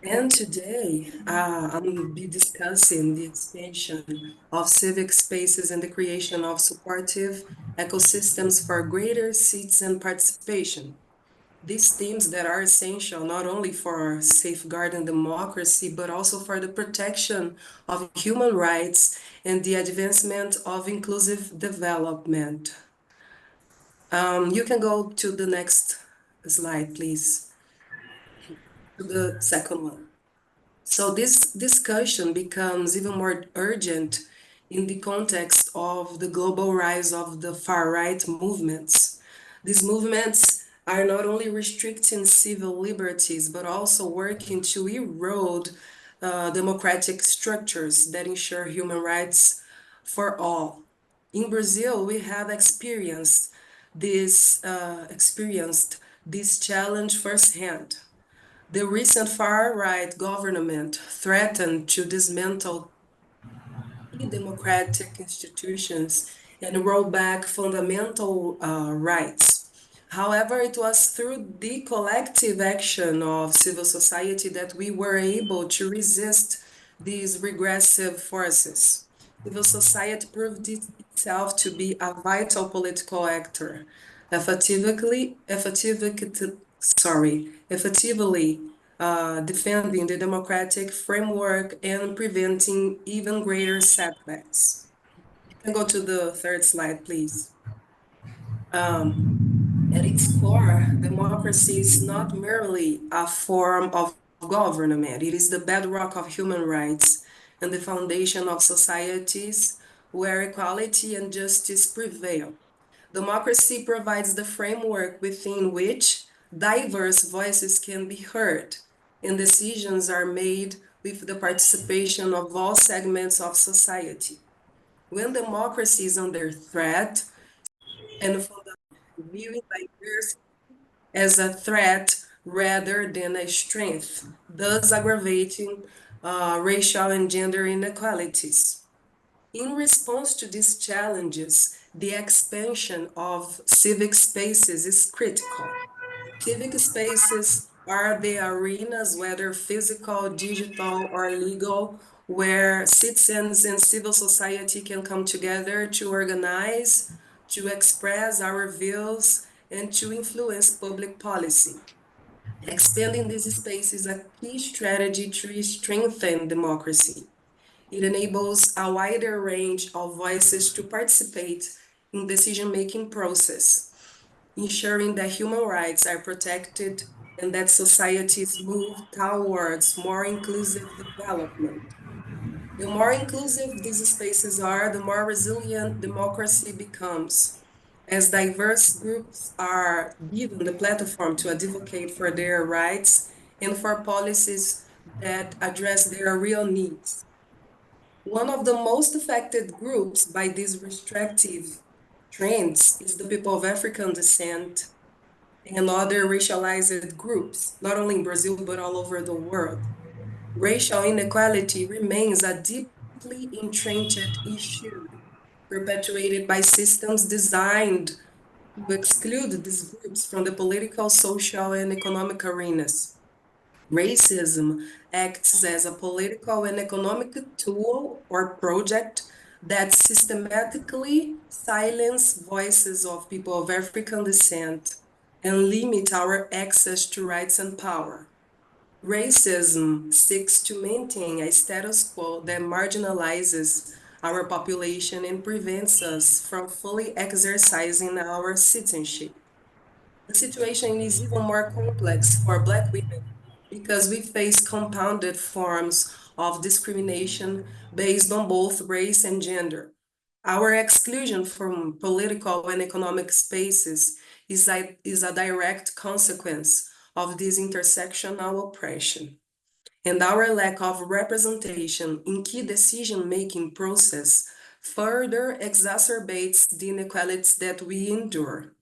And today, I'll be discussing the expansion of civic spaces and the creation of supportive ecosystems for greater citizen participation. These themes that are essential not only for safeguarding democracy, but also for the protection of human rights and the advancement of inclusive development. You can go to the next slide, please, to the second one. So this discussion becomes even more urgent in the context of the global rise of the far-right movements. These movements are not only restricting civil liberties, but also working to erode democratic structures that ensure human rights for all. In Brazil, we have experienced this challenge firsthand. The recent far-right government threatened to dismantle key democratic institutions and roll back fundamental rights. However, it was through the collective action of civil society that we were able to resist these regressive forces. Civil society proved itself to be a vital political actor, effectively defending the democratic framework and preventing even greater setbacks. You can go to the third slide, please. At its core, democracy is not merely a form of government, it is the bedrock of human rights and the foundation of societies where equality and justice prevail. Democracy provides the framework within which diverse voices can be heard and decisions are made with the participation of all segments of society. When democracy is under threat and viewing diversity as a threat rather than a strength, thus aggravating racial and gender inequalities. In response to these challenges, the expansion of civic spaces is critical. Civic spaces are the arenas, whether physical, digital, or legal, where citizens and civil society can come together to organize, to express our views, and to influence public policy. Expanding these spaces is a key strategy to strengthen democracy. It enables a wider range of voices to participate in decision-making process, ensuring that human rights are protected and that societies move towards more inclusive development. The more inclusive these spaces are, the more resilient democracy becomes, as diverse groups are given the platform to advocate for their rights and for policies that address their real needs. One of the most affected groups by these restrictive trends is the people of African descent and other racialized groups, not only in Brazil, but all over the world. Racial inequality remains a deeply entrenched issue, perpetuated by systems designed to exclude these groups from the political, social, and economic arenas. Racism acts as a political and economic tool or project that systematically silence voices of people of African descent and limit our access to rights and power. Racism seeks to maintain a status quo that marginalizes our population and prevents us from fully exercising our citizenship. The situation is even more complex for Black women because we face compounded forms of discrimination based on both race and gender. Our exclusion from political and economic spaces is a direct consequence of this intersectional oppression. And our lack of representation in key decision-making process further exacerbates the inequalities that we endure.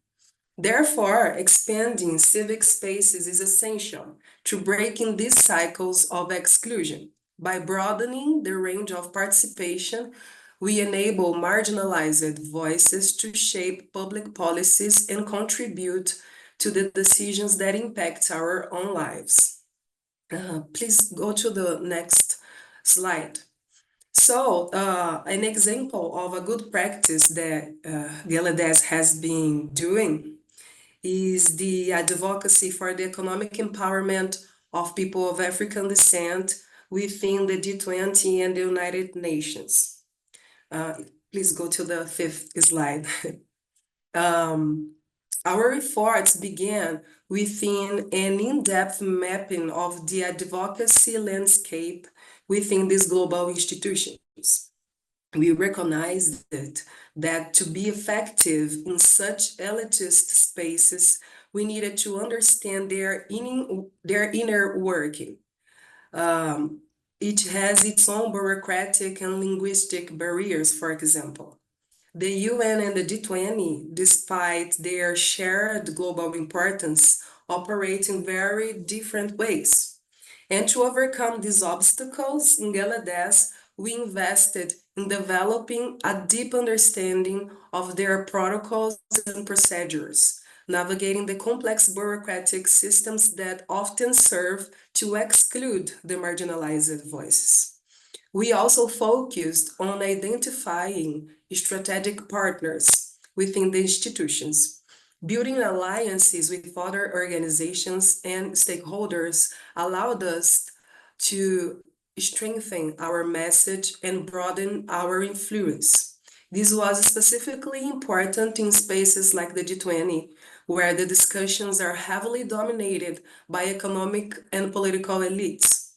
Therefore, expanding civic spaces is essential to breaking these cycles of exclusion. By broadening the range of participation, we enable marginalized voices to shape public policies and contribute to the decisions that impact our own lives. Please go to the next slide. So, an example of a good practice that Galadas has been doing is the advocacy for the economic empowerment of people of African descent within the G20 and the United Nations. Please go to the fifth slide. Our efforts began within an in-depth mapping of the advocacy landscape within these global institutions. We recognized that to be effective in such elitist spaces, we needed to understand their inner working. each has its own bureaucratic and linguistic barriers, for example. The UN and the G20, despite their shared global importance, operate in very different ways. And to overcome these obstacles, in Bangladesh, we invested in developing a deep understanding of their protocols and procedures, navigating the complex bureaucratic systems that often serve to exclude the marginalized voices. We also focused on identifying strategic partners within the institutions. Building alliances with other organizations and stakeholders allowed us to strengthen our message and broaden our influence. This was specifically important in spaces like the G20, where the discussions are heavily dominated by economic and political elites.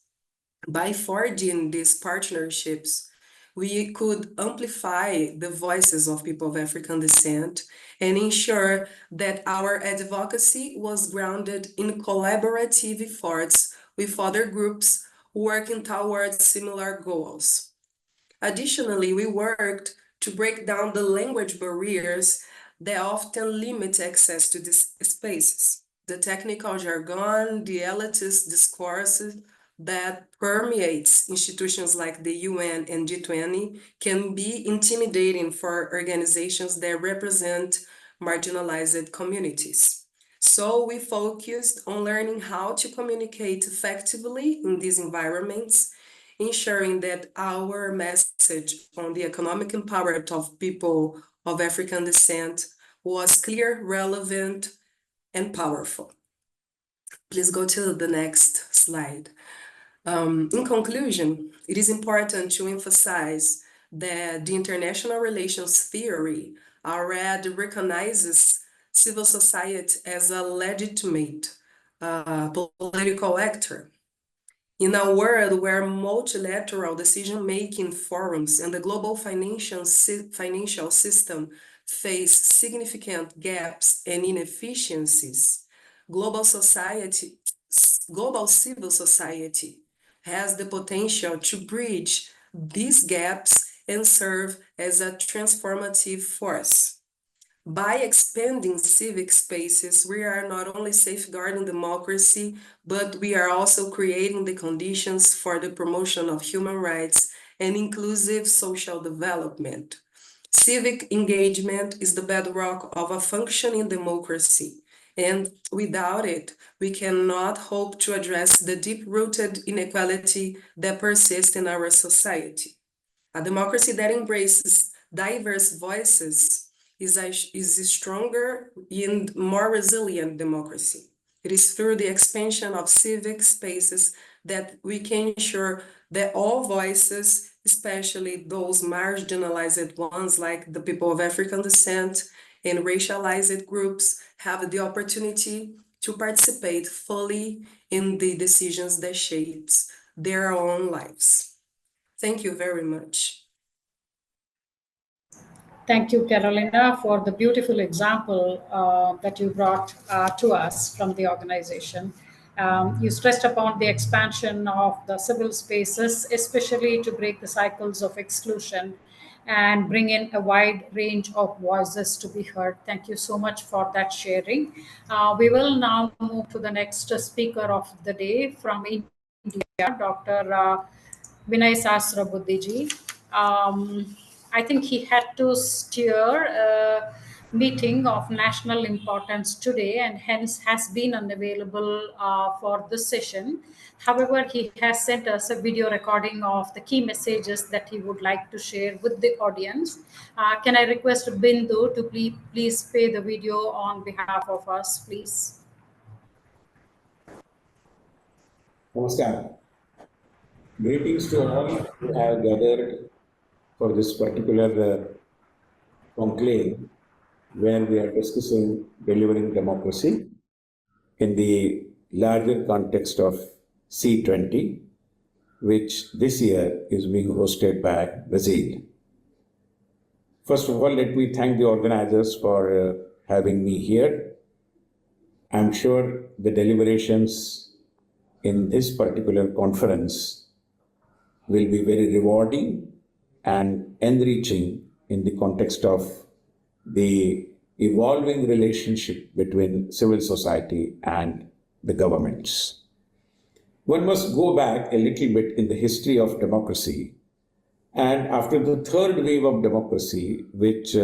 By forging these partnerships, we could amplify the voices of people of African descent and ensure that our advocacy was grounded in collaborative efforts with other groups working towards similar goals. Additionally, we worked to break down the language barriers that often limit access to these spaces. The technical jargon, the elitist discourses that permeates institutions like the UN and G20 can be intimidating for organizations that represent marginalized communities. So we focused on learning how to communicate effectively in these environments, ensuring that our message on the economic empowerment of people of African descent was clear, relevant, and powerful. Please go to the next slide. In conclusion, it is important to emphasize that the international relations theory already recognizes civil society as a legitimate political actor. In a world where multilateral decision-making forums and the global financial system face significant gaps and inefficiencies, global civil society has the potential to bridge these gaps and serve as a transformative force. By expanding civic spaces, we are not only safeguarding democracy, but we are also creating the conditions for the promotion of human rights and inclusive social development. Civic engagement is the bedrock of a functioning democracy, and without it, we cannot hope to address the deep-rooted inequality that persists in our society. A democracy that embraces diverse voices is a stronger and more resilient democracy. It is through the expansion of civic spaces that we can ensure that all voices, especially those marginalized ones like the people of African descent and racialized groups, have the opportunity to participate fully in the decisions that shapes their own lives. Thank you very much. Thank you, Carolina, for the beautiful example that you brought to us from the organization. You stressed upon the expansion of the civil spaces, especially to break the cycles of exclusion and bring in a wide range of voices to be heard. Thank you so much for that sharing. We will now move to the next speaker of the day from India, Dr. Vinay Sahasrabuddhiji. I think he had to steer a meeting of national importance today and hence has been unavailable for this session. However, he has sent us a video recording of the key messages that he would like to share with the audience. Can I request Bindu to please play the video on behalf of us, please? Namaskar. Greetings to all who have gathered for this particular conclave where we are discussing delivering democracy in the larger context of C20, which this year is being hosted by Brazil. First of all, let me thank the organizers for having me here. I'm sure the deliberations in this particular conference will be very rewarding and enriching in the context of the evolving relationship between civil society and the governments. One must go back a little bit in the history of democracy. And after the third wave of democracy, which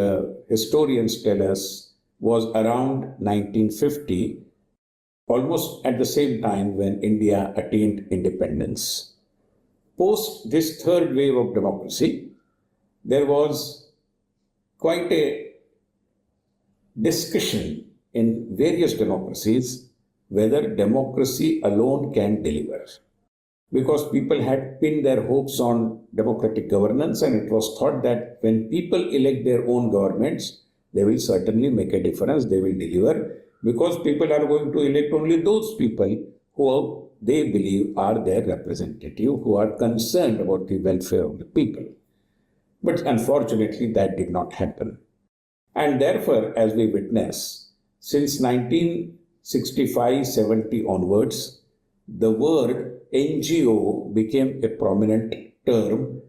historians tell us was around 1950, almost at the same time when India attained independence. Post this third wave of democracy, there was quite a discussion in various democracies whether democracy alone can deliver. Because people had pinned their hopes on democratic governance, and it was thought that when people elect their own governments, they will certainly make a difference, they will deliver, because people are going to elect only those people who they believe are their representative, who are concerned about the welfare of the people. But unfortunately, that did not happen. And therefore, as we witness, since 1965-70 onwards, the word NGO became a prominent term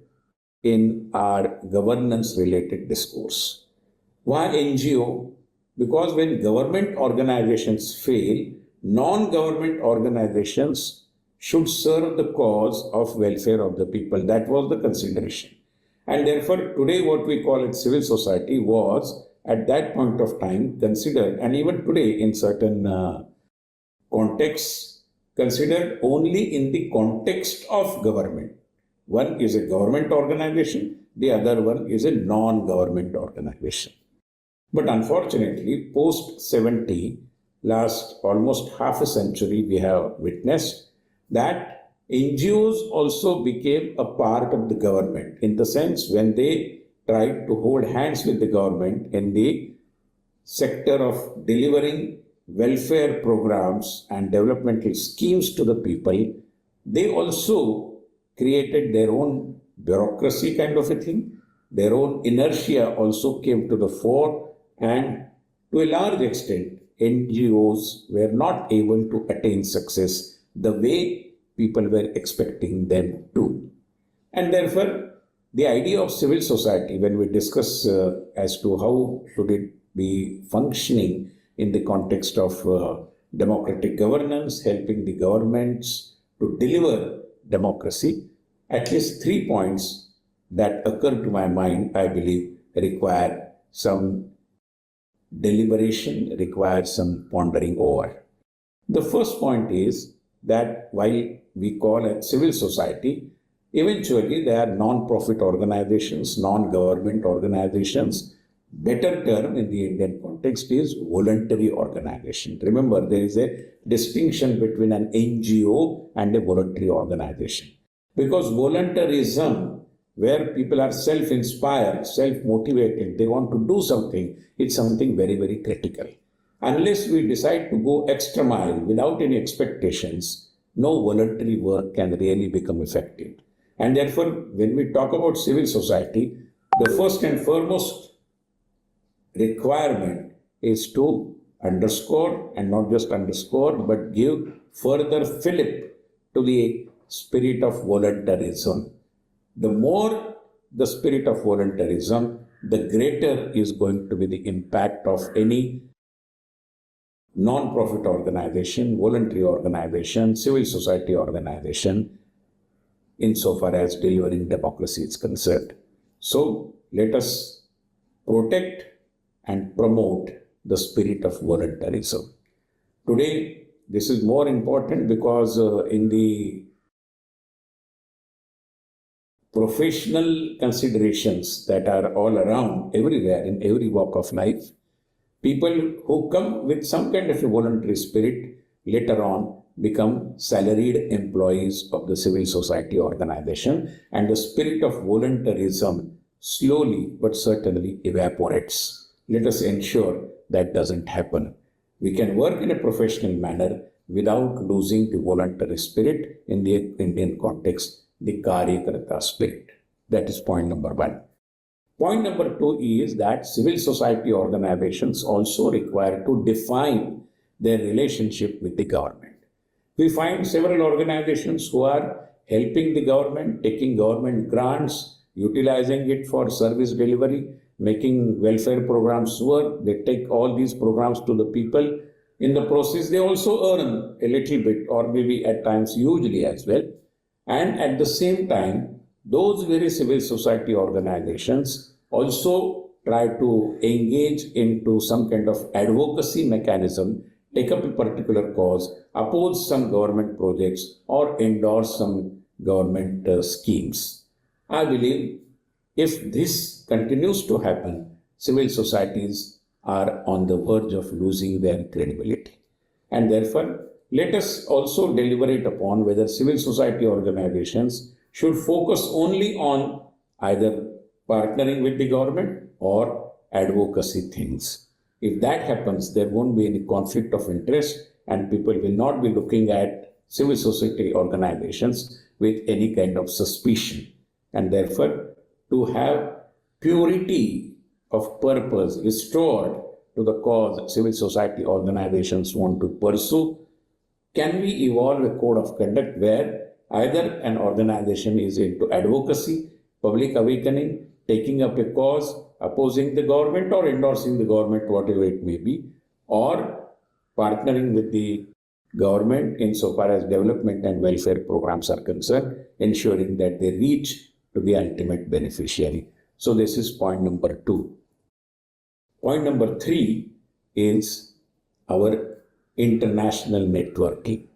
in our governance-related discourse. Why NGO? Because when government organizations fail, non-government organizations should serve the cause of welfare of the people. That was the consideration. And therefore, today what we call it civil society was at that point of time considered, and even today in certain contexts, considered only in the context of government. One is a government organization, the other one is a non-government organization. But unfortunately, post 70, last almost half a century, we have witnessed that NGOs also became a part of the government, in the sense when they tried to hold hands with the government in the sector of delivering welfare programs and developmental schemes to the people, they also created their own bureaucracy kind of a thing. Their own inertia also came to the fore, and to a large extent, NGOs were not able to attain success the way people were expecting them to. And therefore, the idea of civil society, when we discuss as to how should it be functioning in the context of democratic governance, helping the governments to deliver democracy, at least 3 points that occur to my mind, I believe, require some deliberation, require some pondering over. The first point is that while we call it civil society, eventually they are non-profit organizations, non-government organizations. Better term in the Indian context is voluntary organization. Remember, there is a distinction between an NGO and a voluntary organization. Because voluntarism, where people are self-inspired, self-motivated, they want to do something, it's something very, very critical. Unless we decide to go extra mile without any expectations, no voluntary work can really become effective. And therefore, when we talk about civil society, the first and foremost requirement is to underscore, and not just underscore, but give further fillip to the spirit of voluntarism. The more the spirit of voluntarism, the greater is going to be the impact of any non-profit organization, voluntary organization, civil society organization, insofar as delivering democracy is concerned. So let us protect and promote the spirit of voluntarism. Today, this is more important because in the professional considerations that are all around, everywhere, in every walk of life, people who come with some kind of a voluntary spirit later on become salaried employees of the civil society organization, and the spirit of voluntarism slowly but certainly evaporates. Let us ensure that doesn't happen. We can work in a professional manner without losing the voluntary spirit in the Indian context, the Karyakarta spirit. That is point number 1. Point number 2 is that civil society organizations also require to define their relationship with the government. We find several organizations who are helping the government, taking government grants, utilizing it for service delivery, making welfare programs work. They take all these programs to the people. In the process, they also earn a little bit, or maybe at times hugely as well. And at the same time, those very civil society organizations also try to engage into some kind of advocacy mechanism, take up a particular cause, oppose some government projects, or endorse some government schemes. I believe if this continues to happen, civil societies are on the verge of losing their credibility. And therefore, let us also deliberate upon whether civil society organizations should focus only on either partnering with the government or advocacy things. If that happens, there won't be any conflict of interest, and people will not be looking at civil society organizations with any kind of suspicion. And therefore, to have purity of purpose restored to the cause civil society organizations want to pursue, can we evolve a code of conduct where either an organization is into advocacy, public awakening, taking up a cause, opposing the government or endorsing the government, whatever it may be, or partnering with the government insofar as development and welfare programs are concerned, ensuring that they reach to the ultimate beneficiary. So this is point number 2. Point number 3 is our international networking.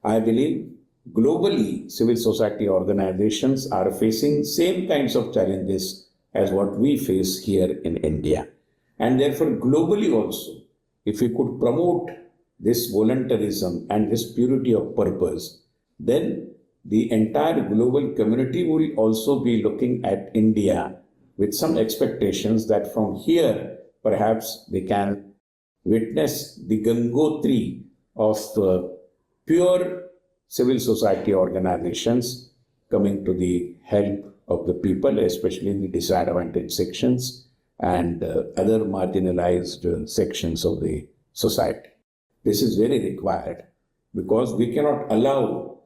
I believe globally, civil society organizations are facing same kinds of challenges as what we face here in India. And therefore, globally also, if we could promote this voluntarism and this purity of purpose, then the entire global community will also be looking at India with some expectations that from here, perhaps they can witness the Gangotri of pure civil society organizations coming to the help of the people, especially in the disadvantaged sections and other marginalized sections of the society. This is very required because we cannot allow,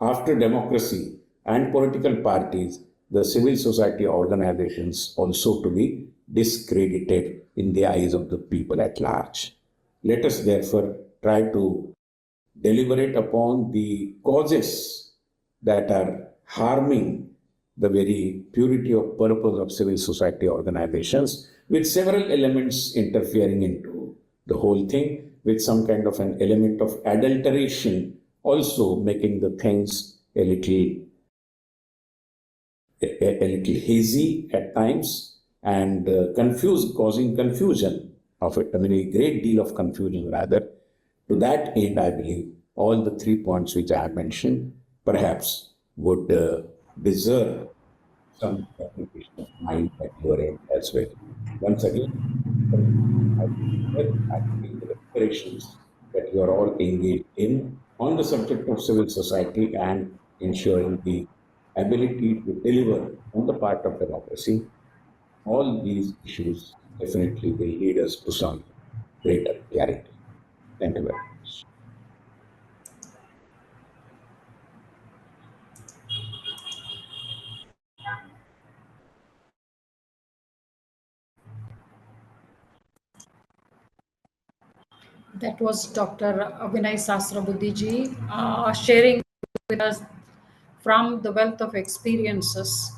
after democracy and political parties, the civil society organizations also to be discredited in the eyes of the people at large. Let us therefore try to deliberate upon the causes that are harming the very purity of purpose of civil society organizations, with several elements interfering into the whole thing, with some kind of an element of adulteration also making the things a little hazy at times and causing confusion of it. I mean, a great deal of confusion rather. To that end, I believe all the 3 points which I have mentioned perhaps would deserve some application of mind at your end as well. Once again, I think the operations that you are all engaged in on the subject of civil society and ensuring the ability to deliver on the part of democracy, all these issues definitely will lead us to some greater clarity. Thank you very much. That was Dr. Vinay Sasrabuddiji sharing with us from the wealth of experiences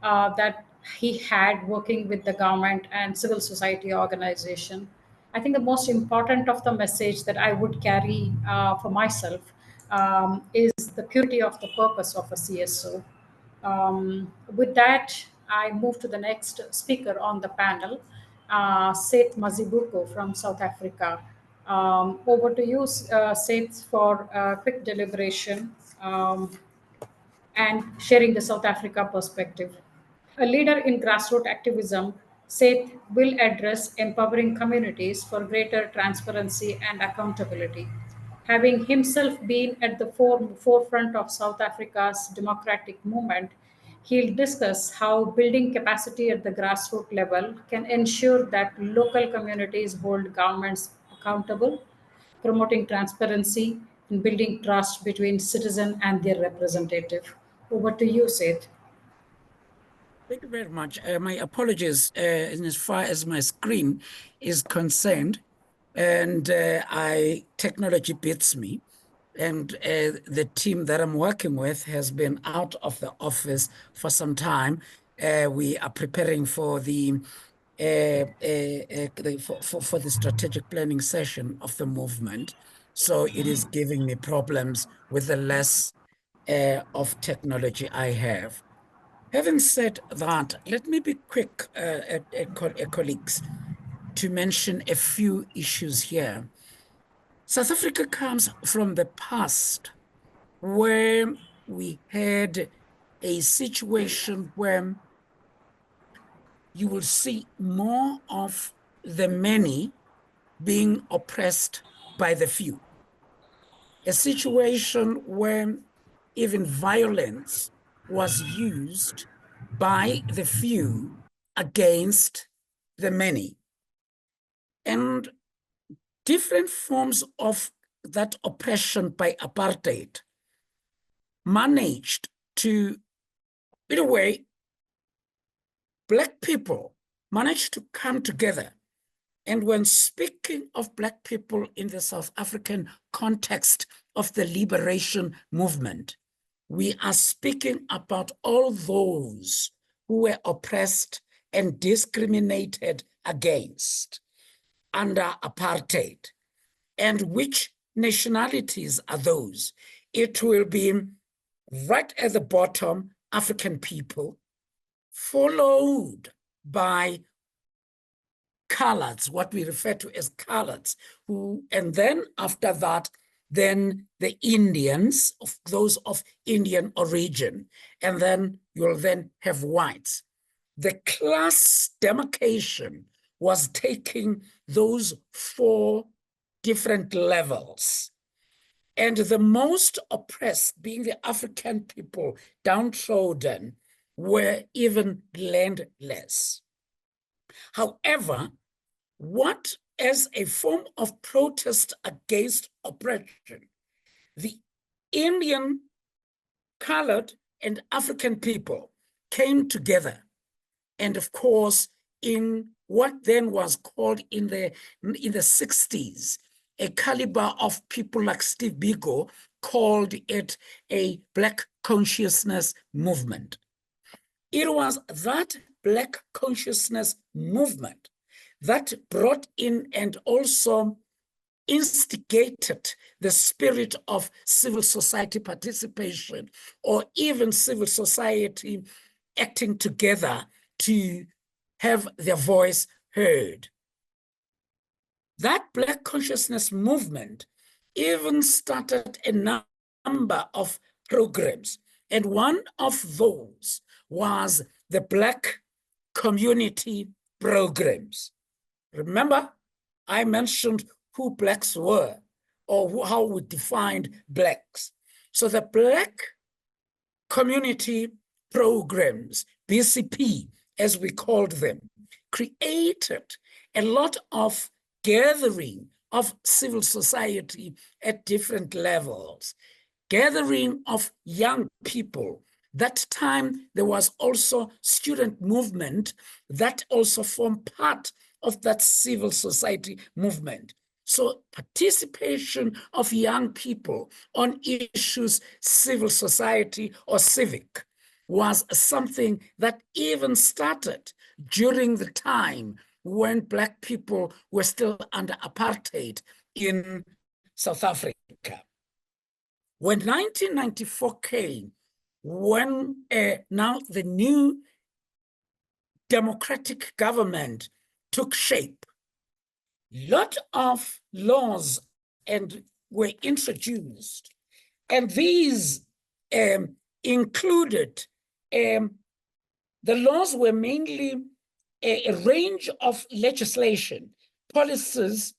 that he had working with the government and civil society organization. I think the most important of the message that I would carry for myself is the purity of the purpose of a CSO. With that, I move to the next speaker on the panel, Seth Mazibuko from South Africa. Over to you, Seth, for quick deliberation and sharing the South Africa perspective. A leader in grassroots activism, Seth will address empowering communities for greater transparency and accountability. Having himself been at the forefront of South Africa's democratic movement, he'll discuss how building capacity at the grassroots level can ensure that local communities hold governments accountable, promoting transparency, in building trust between citizen and their representative. Over to you, Seth. Thank you very much. My apologies in as far as my screen is concerned, and technology beats me. And the team that I'm working with has been out of the office for some time. We are preparing for the for the strategic planning session of the movement. So it is giving me problems with the less of technology I have. Having said that, let me be quick, colleagues, to mention a few issues here. South Africa comes from the past where we had a situation where you will see more of the many being oppressed by the few. A situation where even violence was used by the few against the many. And different forms of that oppression by apartheid managed to, in a way, Black people managed to come together. And when speaking of Black people in the South African context of the liberation movement, we are speaking about all those who were oppressed and discriminated against under apartheid. And which nationalities are those? It will be right at the bottom, African people, followed by coloreds, what we refer to as coloreds, and then after that, then the Indians, those of Indian origin, and then you'll then have whites. The class demarcation was taking those four different levels. And the most oppressed, being the African people, downtrodden, were even landless. However, what as a form of protest against oppression, the Indian, colored, and African people came together. And of course, in what then was called in the 60s, a caliber of people like Steve Biko called it a Black consciousness movement. It was that Black consciousness movement that brought in and also instigated the spirit of civil society participation, or even civil society acting together to have their voice heard. That Black consciousness movement even started a number of programs, and one of those was the Black community programs. Remember, I mentioned who Blacks were, or how we defined Blacks. So the Black community programs, BCP, as we called them, created a lot of gathering of civil society at different levels, gathering of young people. That time, there was also student movement that also formed part of that civil society movement. So participation of young people on issues civil society or civic was something that even started during the time when Black people were still under apartheid in South Africa. When 1994 came, when now the new democratic government took shape, a lot of laws were introduced, and these included, the laws were mainly a range of legislation, policies,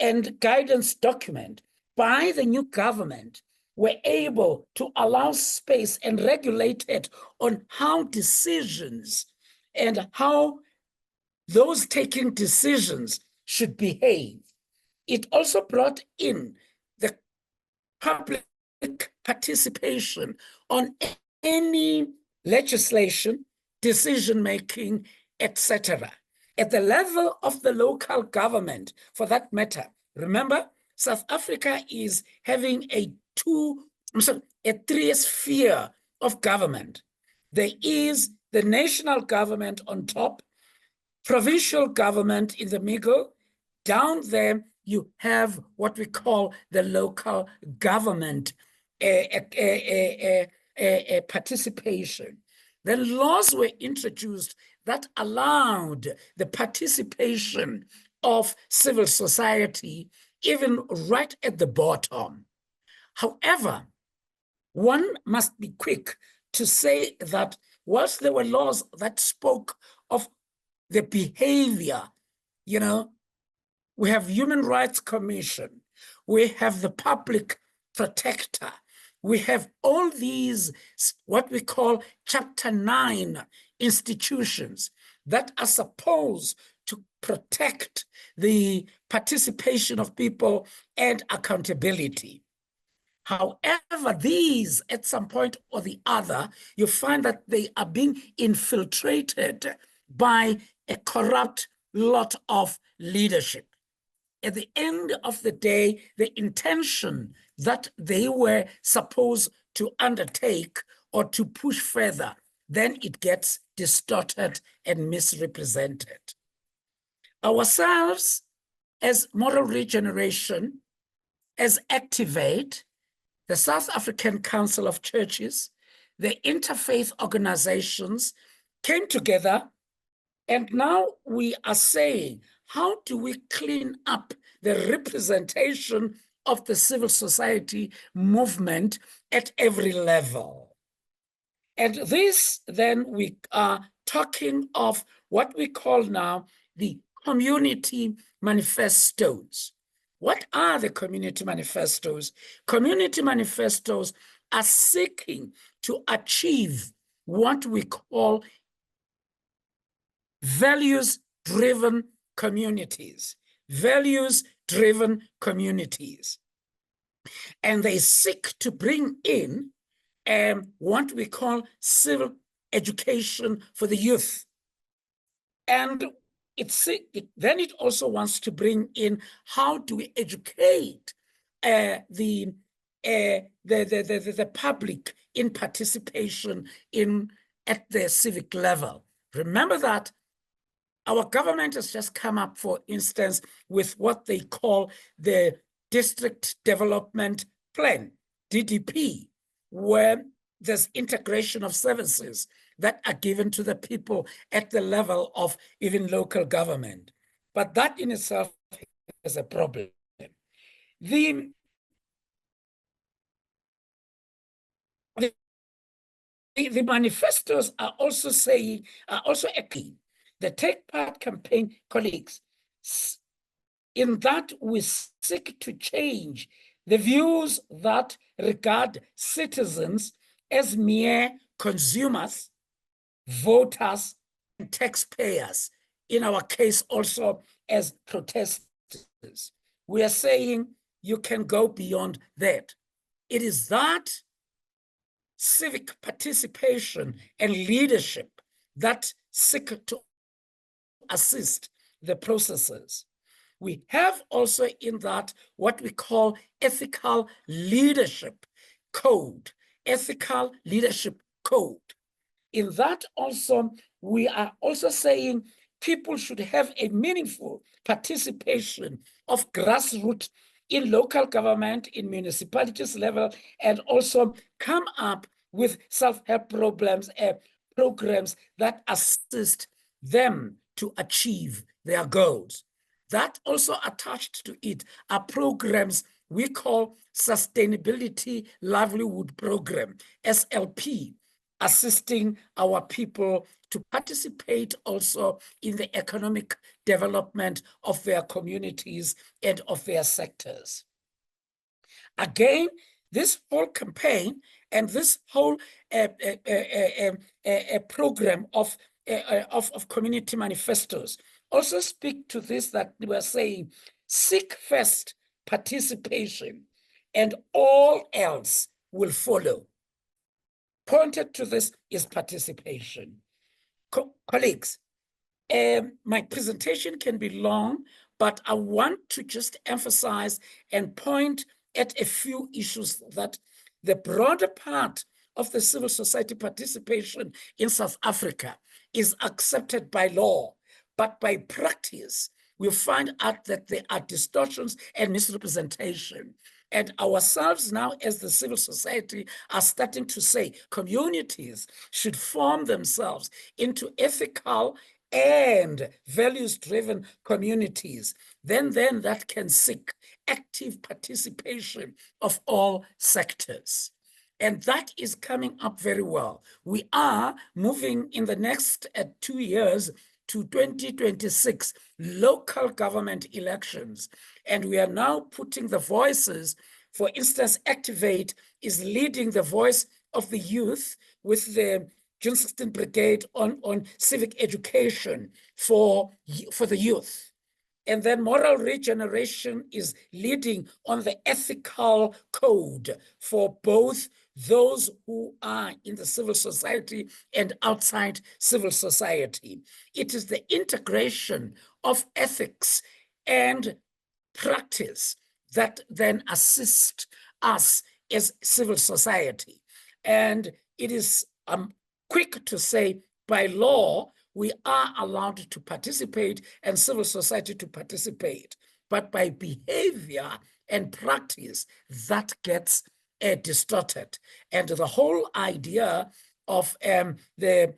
and guidance document by the new government were able to allow space and regulate it on how decisions and how those taking decisions should behave. It also brought in the public participation on any legislation, decision-making, etc. At the level of the local government, for that matter. Remember, South Africa is having a three-sphere of government. There is the national government on top, provincial government in the middle. Down there, you have what we call the local government participation. Then laws were introduced that allowed the participation of civil society, even right at the bottom. However, one must be quick to say that whilst there were laws that spoke of the behavior, we have Human Rights Commission, we have the Public Protector, we have all these, what we call Chapter 9 institutions that are supposed to protect the participation of people and accountability. However, these, at some point or the other, you find that they are being infiltrated by a corrupt lot of leadership. At the end of the day, the intention that they were supposed to undertake or to push further, then it gets distorted and misrepresented. Ourselves, as Moral Regeneration, as Activate, the South African Council of Churches, the interfaith organizations came together, and now we are saying, how do we clean up the representation of the civil society movement at every level? And this, then, we are talking of what we call now the community manifestos. What are the community manifestos? Community manifestos are seeking to achieve what we call values-driven communities, values-driven communities. And they seek to bring in what we call civil education for the youth. And then it also wants to bring in how do we educate the public in participation at the civic level. Remember that our government has just come up, for instance, with what they call the District Development Plan, DDP, where there's integration of services that are given to the people at the level of even local government. But that in itself is a problem. The manifestos are also saying, a key. The Take Part campaign colleagues, in that we seek to change the views that regard citizens as mere consumers, voters, and taxpayers, in our case also as protesters. We are saying you can go beyond that. It is that civic participation and leadership that seek to assist the processes. We have also in that what we call ethical leadership code, ethical leadership code. In that also, we are also saying people should have a meaningful participation of grassroots in local government, in municipalities level, and also come up with self-help programs that assist them to achieve their goals. That also attached to it are programs we call Sustainability Livelihood Program, SLP, assisting our people to participate also in the economic development of their communities and of their sectors. Again, this whole campaign and this whole program of community manifestos also speak to this, that we are saying, seek first participation. and all else will follow. Pointed to this is participation. Colleagues, my presentation can be long, but I want to just emphasize and point at a few issues that the broader part of the civil society participation in South Africa is accepted by law, but by practice, we find out that there are distortions and misrepresentation. And ourselves now as the civil society are starting to say communities should form themselves into ethical and values-driven communities, then that can seek active participation of all sectors. And that is coming up very well. We are moving in the next 2 years to 2026 local government elections. And we are now putting the voices, for instance, Activate is leading the voice of the youth with the June 16 Brigade on civic education for the youth. And then Moral Regeneration is leading on the ethical code for both those who are in the civil society and outside civil society. It is the integration of ethics and practice that then assist us as civil society. And it is quick to say, by law, we are allowed to participate and civil society to participate. But by behavior and practice, that gets distorted. And the whole idea of the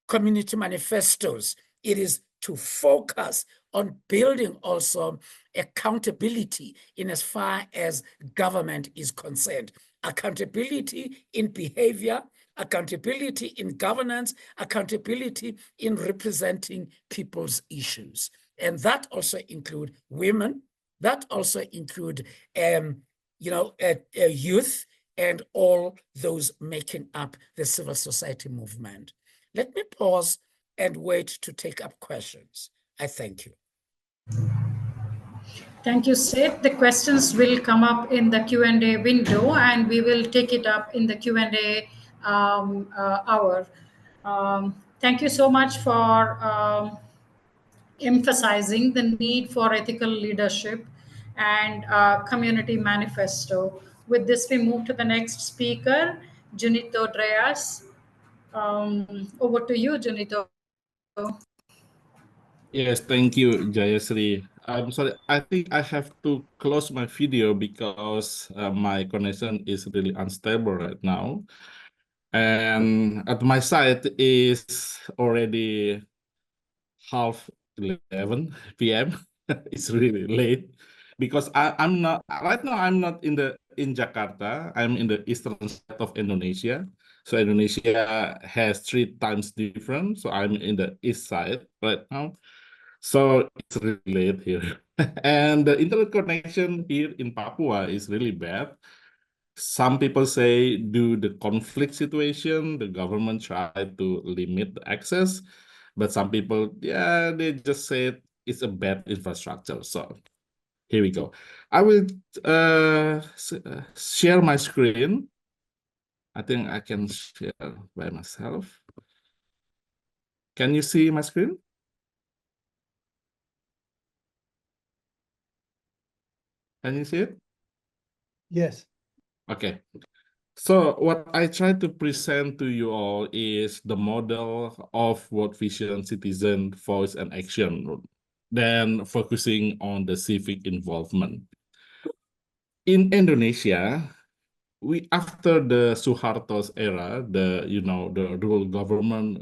community manifestos, it is to focus on building also accountability in as far as government is concerned. Accountability in behavior, accountability in governance, accountability in representing people's issues. And that also include women, that also include youth and all those making up the civil society movement. Let me pause and wait to take up questions. I thank you. Thank you, Sid. The questions will come up in the Q&A window, and we will take it up in the Q&A hour. Thank you so much for emphasizing the need for ethical leadership and community manifesto. With this, we move to the next speaker, Junito Dreas. Over to you, Junito. Yes, thank you, Jayasri. I'm sorry, I think I have to close my video because my connection is really unstable right now. And at my side is already 11 p.m. It's really late because I'm not right now. I'm not in Jakarta. I'm in the eastern side of Indonesia. So Indonesia has 3 times different. So I'm in the east side right now. So it's really late here. And the internet connection here in Papua is really bad. Some people say due to the conflict situation, the government tried to limit the access. But some people, yeah, they just said it's a bad infrastructure. So here we go. I will share my screen. I think I can share by myself. Can you see my screen? Can you see it? Yes. Okay. So what I try to present to you all is the model of World Vision Citizen Voice and Action, then focusing on the civic involvement. In Indonesia, after the Suharto's era, the rural government,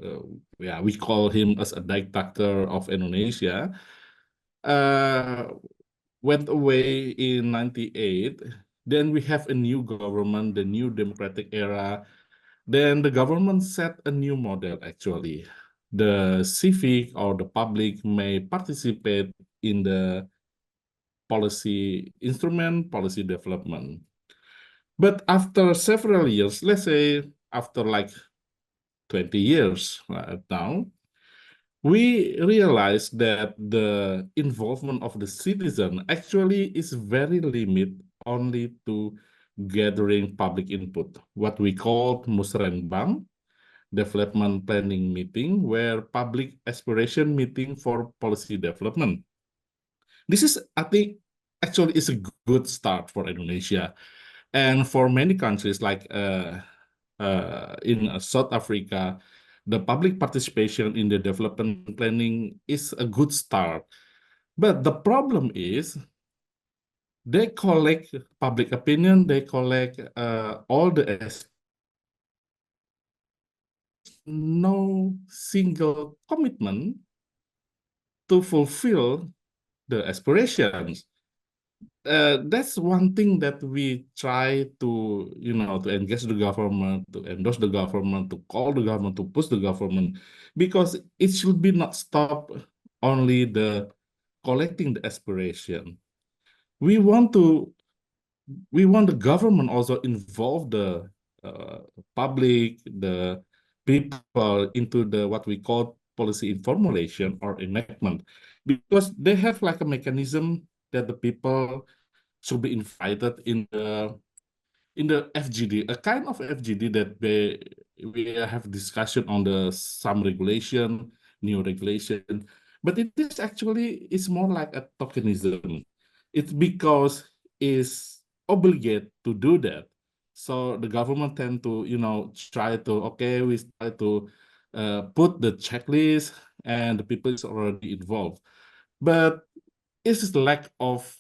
we call him as a dictator of Indonesia, went away in 98. Then we have a new government, the new democratic era. Then the government set a new model, actually. The civic or the public may participate in the policy instrument, policy development. But after several years, let's say after like 20 years now, we realized that the involvement of the citizen actually is very limited only to gathering public input, what we call Musrenbang, development planning meeting, where public aspiration meeting for policy development. This is, I think, actually is a good start for Indonesia. And for many countries like in South Africa, the public participation in the development planning is a good start. But the problem is they collect public opinion, they collect all the no single commitment to fulfill the aspirations. That's one thing that we try to, to engage the government, to endorse the government, to call the government, to push the government, because it should be not stop only the collecting the aspiration. We want the government also involve the public, the people into the what we call policy formulation or enactment, because they have like a mechanism that the people should be invited in the FGD, a kind of FGD that we have discussion on the some regulation, new regulation, but it is actually it's more like a tokenism. It's because it's obligate to do that. So the government tend to try to we try to put the checklist and the people is already involved, but it's the lack of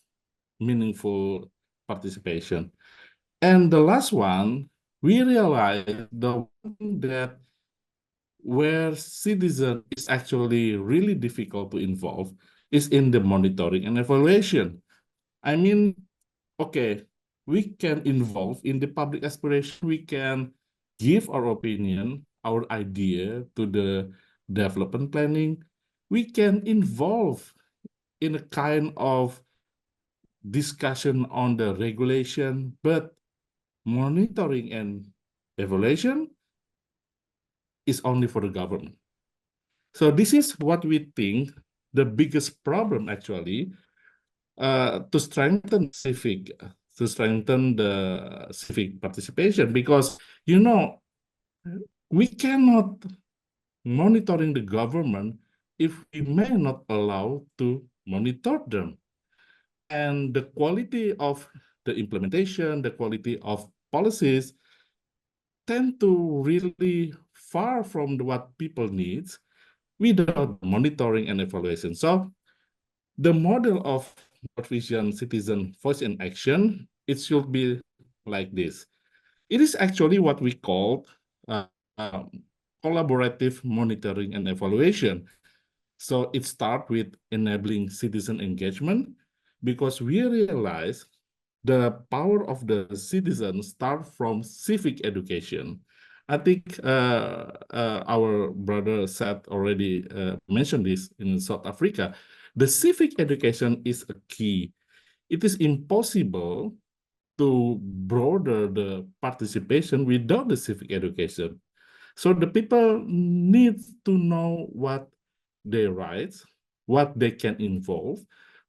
meaningful participation. And the last one, we realized the one that where citizen is actually really difficult to involve is in the monitoring and evaluation. I mean, okay, we can involve in the public aspiration, we can give our opinion, our idea to the development planning, we can involve in a kind of discussion on the regulation, but monitoring and evaluation is only for the government. So this is what we think the biggest problem actually to strengthen the civic participation, because we cannot monitoring the government if we may not allow to monitor them. And the quality of the implementation, the quality of policies tend to really far from what people need without monitoring and evaluation. So the model of vision citizen voice in action, it should be like this. It is actually what we call uh, uh, collaborative monitoring and evaluation. So it starts with enabling citizen engagement, because we realize the power of the citizen starts from civic education. I think our brother said already mentioned this in South Africa. The civic education is a key. It is impossible to broaden the participation without the civic education. So the people need to know what their rights, what they can involve,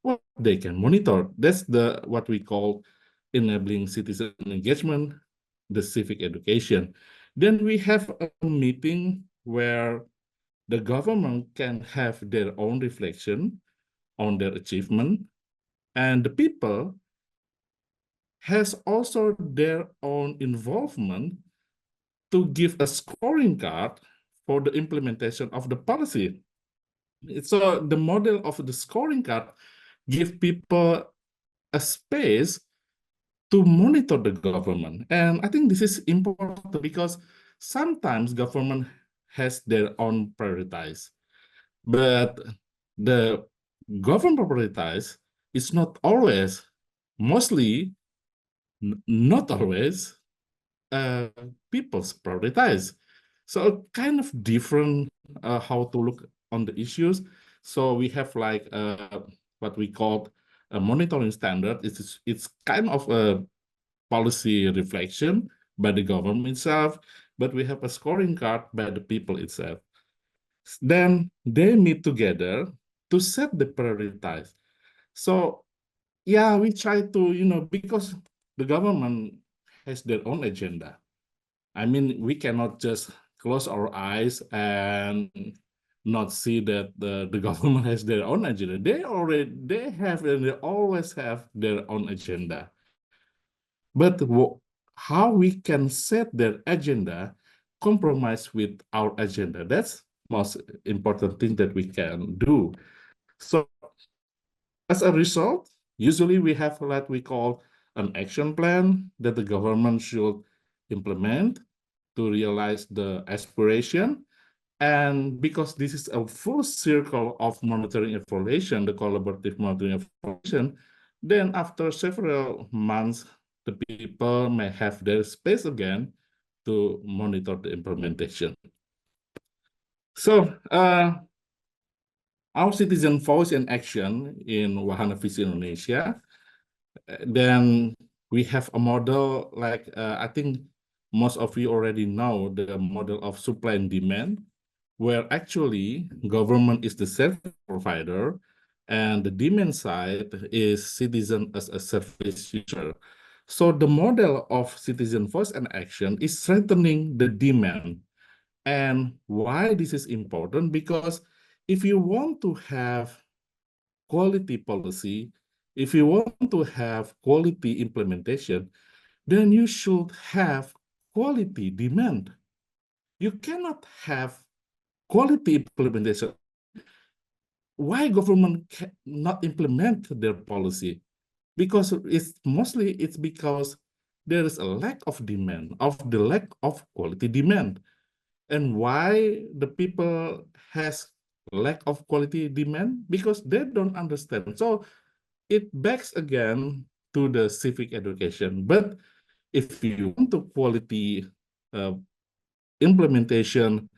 what they can monitor. That's what we call enabling citizen engagement, the civic education. Then we have a meeting where the government can have their own reflection on their achievement, and the people has also their own involvement to give a scoring card for the implementation of the policy. So the model of the scoring card give people a space to monitor the government. And I think this is important because sometimes government has their own priorities, but the government priorities is not always, mostly, not always people's prioritize. So kind of different how to look on the issues. So we have like what we call a monitoring standard. It's kind of a policy reflection by the government itself, but we have a scoring card by the people itself. Then they meet together to set the priorities. So yeah, we try to, because the government has their own agenda. I mean, we cannot just close our eyes and not see that the government has their own agenda. They have and they always have their own agenda. But how we can set their agenda compromise with our agenda? That's most important thing that we can do. So as a result, usually we have what we call an action plan that the government should implement to realize the aspiration. And because this is a full circle of monitoring evaluation, the collaborative monitoring evaluation, then after several months, the people may have their space again to monitor the implementation. So our citizen voice in action in Wahana Visi Indonesia, then we have a model like, I think most of you already know the model of supply and demand, where actually government is the service provider and the demand side is citizen as a service user. So the model of citizen voice and action is strengthening the demand. And why this is important? Because if you want to have quality policy, if you want to have quality implementation, then you should have quality demand. You cannot have quality implementation. Why government cannot implement their policy? Because it's because there is a lack of demand, of the lack of quality demand. And why the people has lack of quality demand? Because they don't understand. So it backs again to the civic education. But if you want to quality implementation,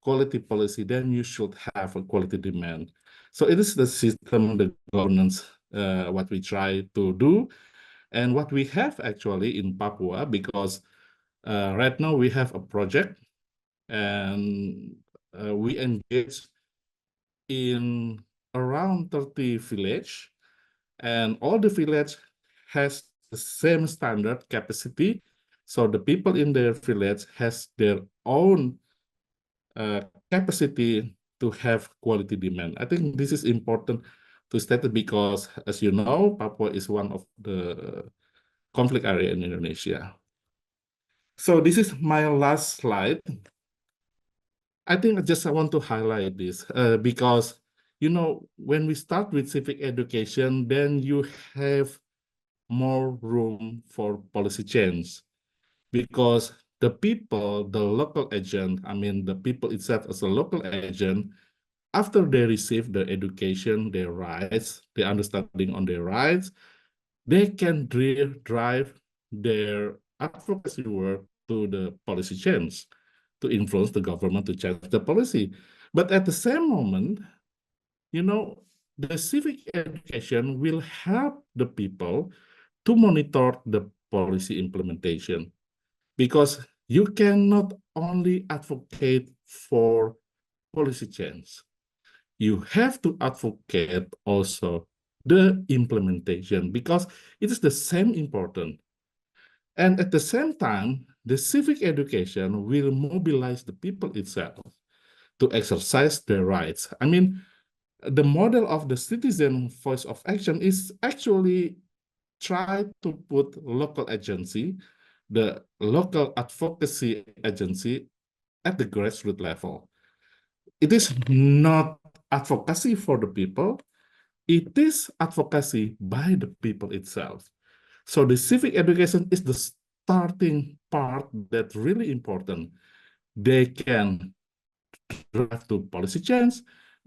quality policy, then you should have a quality demand. So it is the system, the governance, what we try to do, and what we have actually in Papua, because right now we have a project, and we engage in around 30 village, and all the village has the same standard capacity. So the people in their village has their own capacity to have quality demand. I think this is important to state it because, as you know, Papua is one of the conflict area in Indonesia. So this is my last slide. I think I want to highlight this because, you know, when we start with civic education, then you have more room for policy change because the people, the local agent, I mean, the people itself as a local agent, after they receive the education, their rights, the understanding on their rights, they can drive their advocacy work to the policy change, to influence the government to change the policy. But at the same moment, you know, the civic education will help the people to monitor the policy implementation, because you cannot only advocate for policy change. You have to advocate also the implementation because it is the same important. And at the same time, the civic education will mobilize the people itself to exercise their rights. I mean, the model of the citizen voice of action is actually try to put local agency, the local advocacy agency at the grassroots level. It is not advocacy for the people, it is advocacy by the people itself. So the civic education is the starting part that's really important. They can drive to policy change,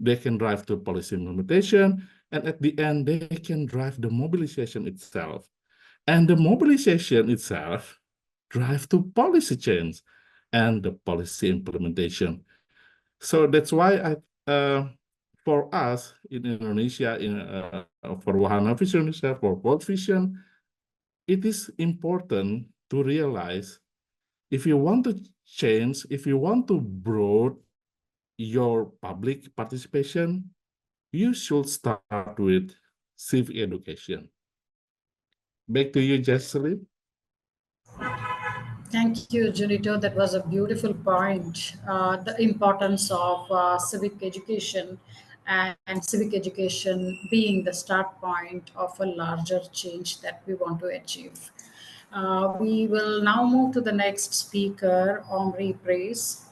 they can drive to policy implementation, and at the end, they can drive the mobilization itself. And the mobilization itself drive to policy change and the policy implementation. So that's why for us in Indonesia, for Wahana Vision Indonesia, for World Vision, it is important to realize if you want to change, if you want to broaden your public participation, you should start with civic education. Back to you, Jesseline. Thank you, Junito. That was a beautiful point. The importance of civic education and civic education being the start point of a larger change that we want to achieve. We will now move to the next speaker, Omri Praise.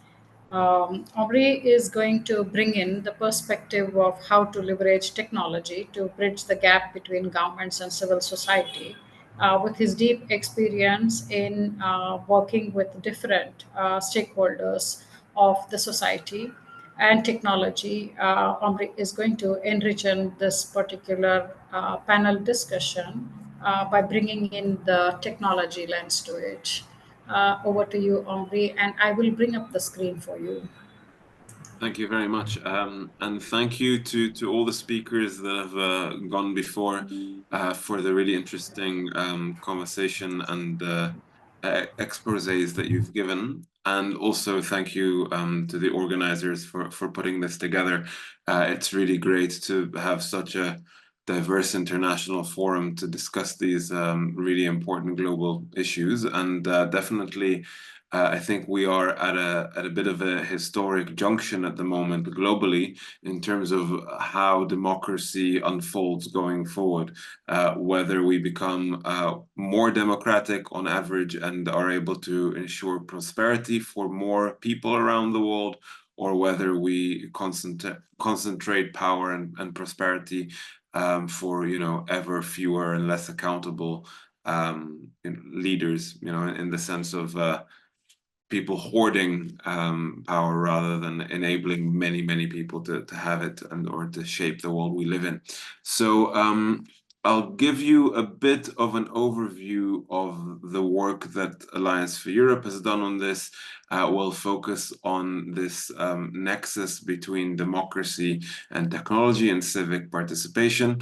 Aubrey is going to bring in the perspective of how to leverage technology to bridge the gap between governments and civil society. With his deep experience in working with different stakeholders of the society and technology, Omri is going to enrich in this particular panel discussion by bringing in the technology lens to it. Over to you, Omri, and I will bring up the screen for you. Thank you very much. And thank you to all the speakers that have gone before for the really interesting conversation and exposés that you've given. And also thank you to the organizers for putting this together. It's really great to have such a diverse international forum to discuss these really important global issues. And definitely, I think we are at a bit of a historic junction at the moment globally in terms of how democracy unfolds going forward, whether we become more democratic on average and are able to ensure prosperity for more people around the world, or whether we concentrate power and prosperity for ever fewer and less accountable leaders, in the sense of people hoarding power rather than enabling many people to have it or to shape the world we live in. So I'll give you a bit of an overview of the work that Alliance for Europe has done on this. We'll focus on this nexus between democracy and technology and civic participation.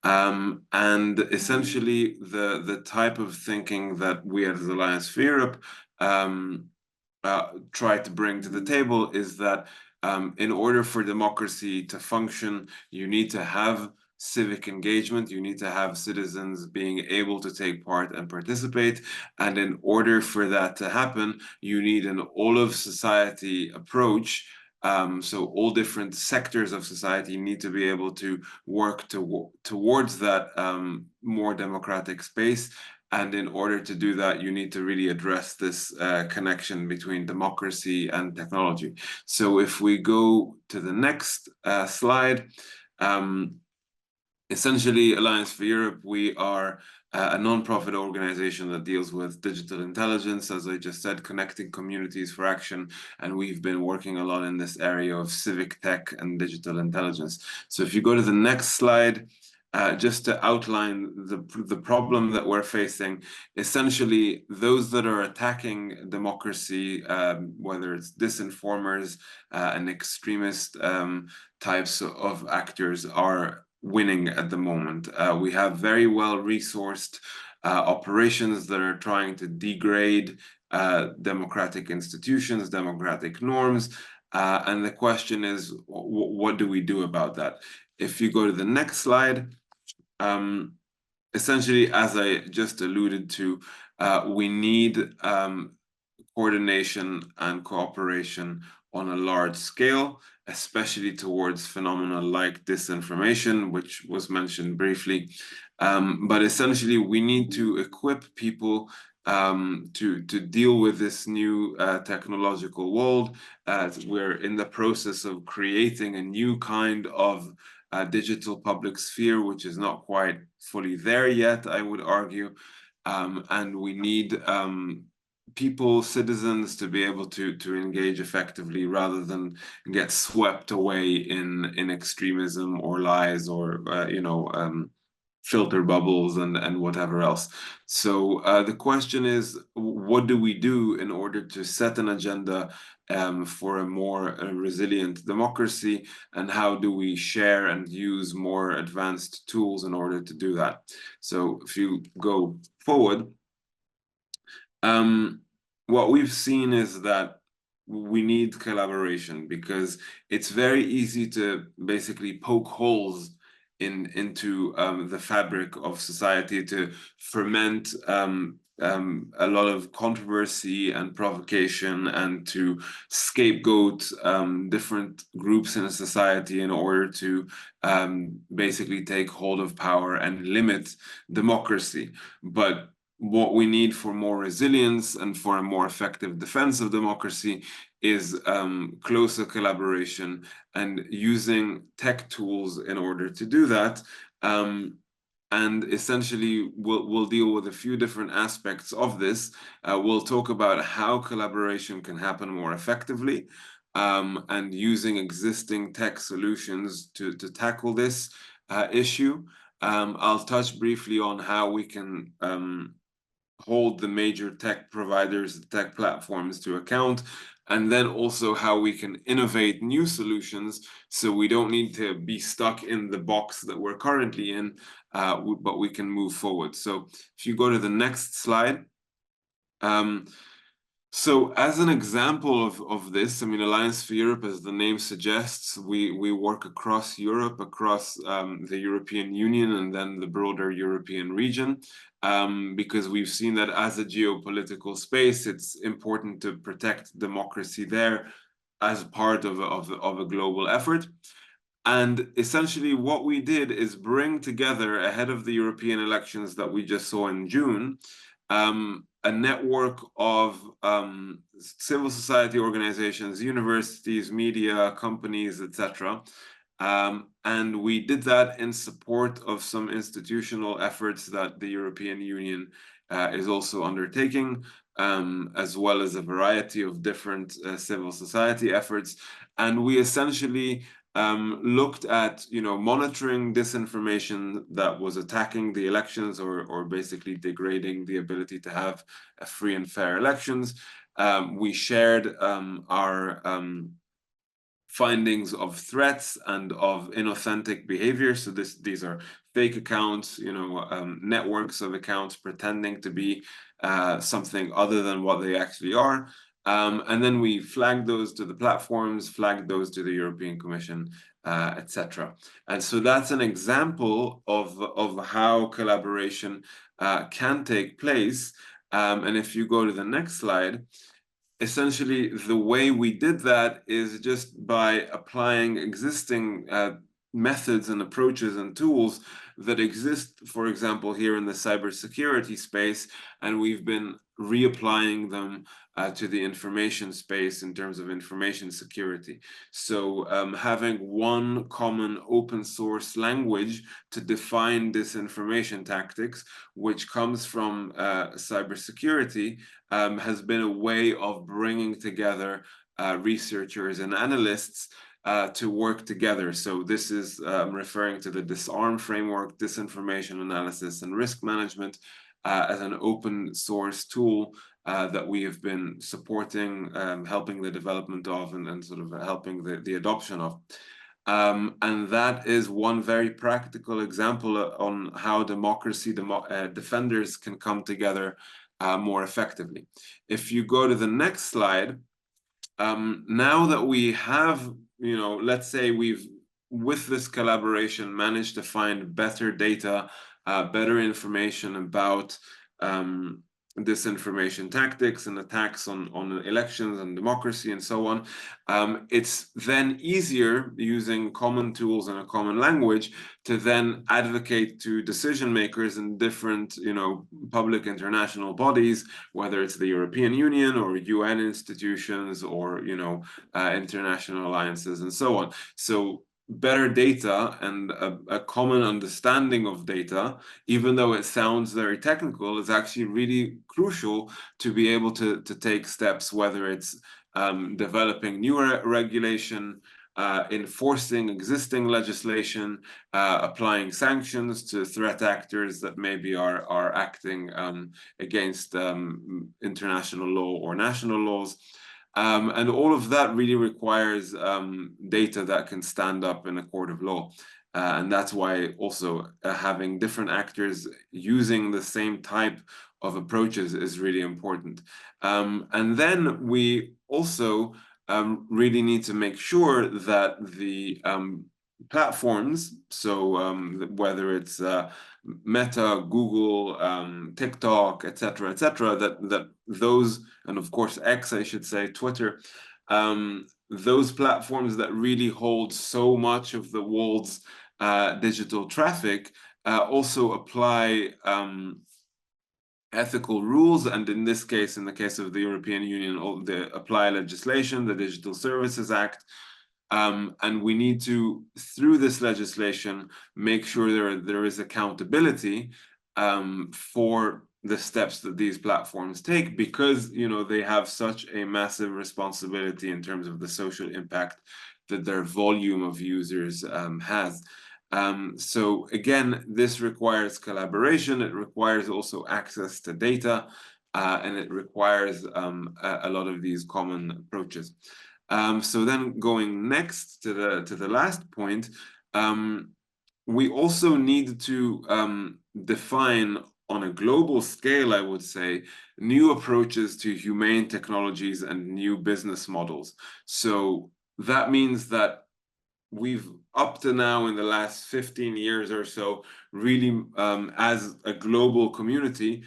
And essentially the type of thinking that we as Alliance for Europe try to bring to the table is that in order for democracy to function, you need to have civic engagement, you need to have citizens being able to take part and participate. And in order for that to happen, you need an all-of-society approach. So all different sectors of society need to be able to work towards that more democratic space. And in order to do that, you need to really address this connection between democracy and technology. So if we go to the next slide, essentially Alliance for Europe, we are a non-profit organization that deals with digital intelligence, as I just said, connecting communities for action. And we've been working a lot in this area of civic tech and digital intelligence. So if you go to the next slide, just to outline the problem that we're facing, essentially those that are attacking democracy, whether it's disinformers and extremist types of actors, are winning at the moment. We have very well-resourced operations that are trying to degrade democratic institutions, democratic norms, and the question is, what do we do about that? If you go to the next slide, essentially, as I just alluded to, we need coordination and cooperation on a large scale, especially towards phenomena like disinformation, which was mentioned briefly. But essentially, we need to equip people to deal with this new technological world. We're in the process of creating a new kind of digital public sphere, which is not quite fully there yet, I would argue. And we need people, citizens, to be able to engage effectively rather than get swept away in extremism or lies or filter bubbles and whatever else. So the question is, what do we do in order to set an agenda for a more resilient democracy, and how do we share and use more advanced tools in order to do that? So if you go forward, what we've seen is that we need collaboration, because it's very easy to basically poke holes into the fabric of society, to ferment a lot of controversy and provocation, and to scapegoat different groups in a society in order to basically take hold of power and limit democracy. But what we need for more resilience and for a more effective defense of democracy is closer collaboration and using tech tools in order to do that. And essentially, we'll deal with a few different aspects of this. We'll talk about how collaboration can happen more effectively, and using existing tech solutions to tackle this issue. I'll touch briefly on how we can hold the major tech providers, tech platforms to account, and then also how we can innovate new solutions so we don't need to be stuck in the box that we're currently in, but we can move forward. So if you go to the next slide. So as an example of this, I mean, Alliance for Europe, as the name suggests, we work across Europe, across the European Union, and then the broader European region, because we've seen that as a geopolitical space, it's important to protect democracy there as part of a global effort. And essentially what we did is bring together, ahead of the European elections that we just saw in June, a network of civil society organizations, universities, media, companies, etc. And we did that in support of some institutional efforts that the European Union is also undertaking, as well as a variety of different civil society efforts. And we essentially looked at, monitoring disinformation that was attacking the elections or basically degrading the ability to have free and fair elections. We shared our findings of threats and of inauthentic behavior. So these are fake accounts, networks of accounts pretending to be something other than what they actually are. And then we flagged those to the platforms, flagged those to the European Commission, etc. And so that's an example of how collaboration can take place. And if you go to the next slide, essentially the way we did that is just by applying existing methods and approaches and tools that exist, for example, here in the cybersecurity space, and we've been reapplying them to the information space in terms of information security. So having one common open source language to define disinformation tactics, which comes from cybersecurity, has been a way of bringing together researchers and analysts to work together. So this is referring to the DISARM framework, disinformation analysis and risk management, as an open source tool that we have been supporting, helping the development of, and sort of helping the adoption of. And that is one very practical example on how democracy defenders can come together more effectively. If you go to the next slide, now that we have, let's say we've, with this collaboration, managed to find better data, better information about disinformation tactics and attacks on elections and democracy and so on, it's then easier, using common tools and a common language, to then advocate to decision makers in different, public international bodies, whether it's the European Union or UN institutions or, international alliances and so on. So better data and a common understanding of data, even though it sounds very technical, is actually really crucial to be able to take steps, whether it's developing new regulation, enforcing existing legislation, applying sanctions to threat actors that maybe are acting against international law or national laws. And all of that really requires data that can stand up in a court of law. And that's why also having different actors using the same type of approaches is really important. And then we also really need to make sure that the platforms, so whether it's Meta, Google, TikTok, etc., that those, and of course X, I should say, Twitter, those platforms that really hold so much of the world's digital traffic also apply ethical rules, and in this case, in the case of the European Union, they apply legislation, the Digital Services Act. And we need to, through this legislation, make sure there is accountability for the steps that these platforms take, because they have such a massive responsibility in terms of the social impact that their volume of users has. So again, this requires collaboration. It requires also access to data, and it requires a lot of these common approaches. So then going next to the last point, we also need to define on a global scale, I would say, new approaches to humane technologies and new business models. So that means that we've up to now in the last 15 years or so really as a global community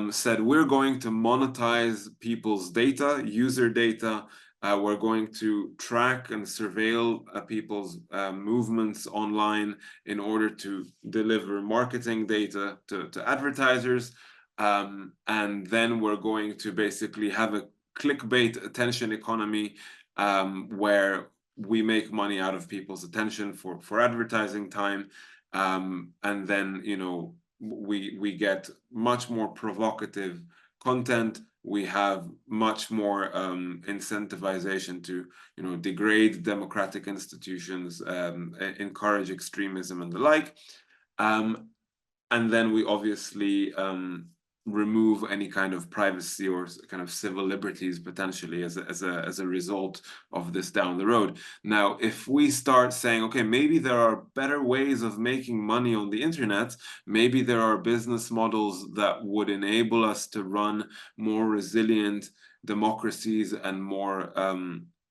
said we're going to monetize people's data, user data. We're going to track and surveil people's movements online in order to deliver marketing data to advertisers. And then we're going to basically have a clickbait attention economy where we make money out of people's attention for advertising time. And then, we get much more provocative content. We have much more incentivization to, degrade democratic institutions, encourage extremism and the like. And then we obviously remove any kind of privacy or kind of civil liberties potentially as a result of this down the road. Now, if we start saying, okay, maybe there are better ways of making money on the internet, maybe there are business models that would enable us to run more resilient democracies and more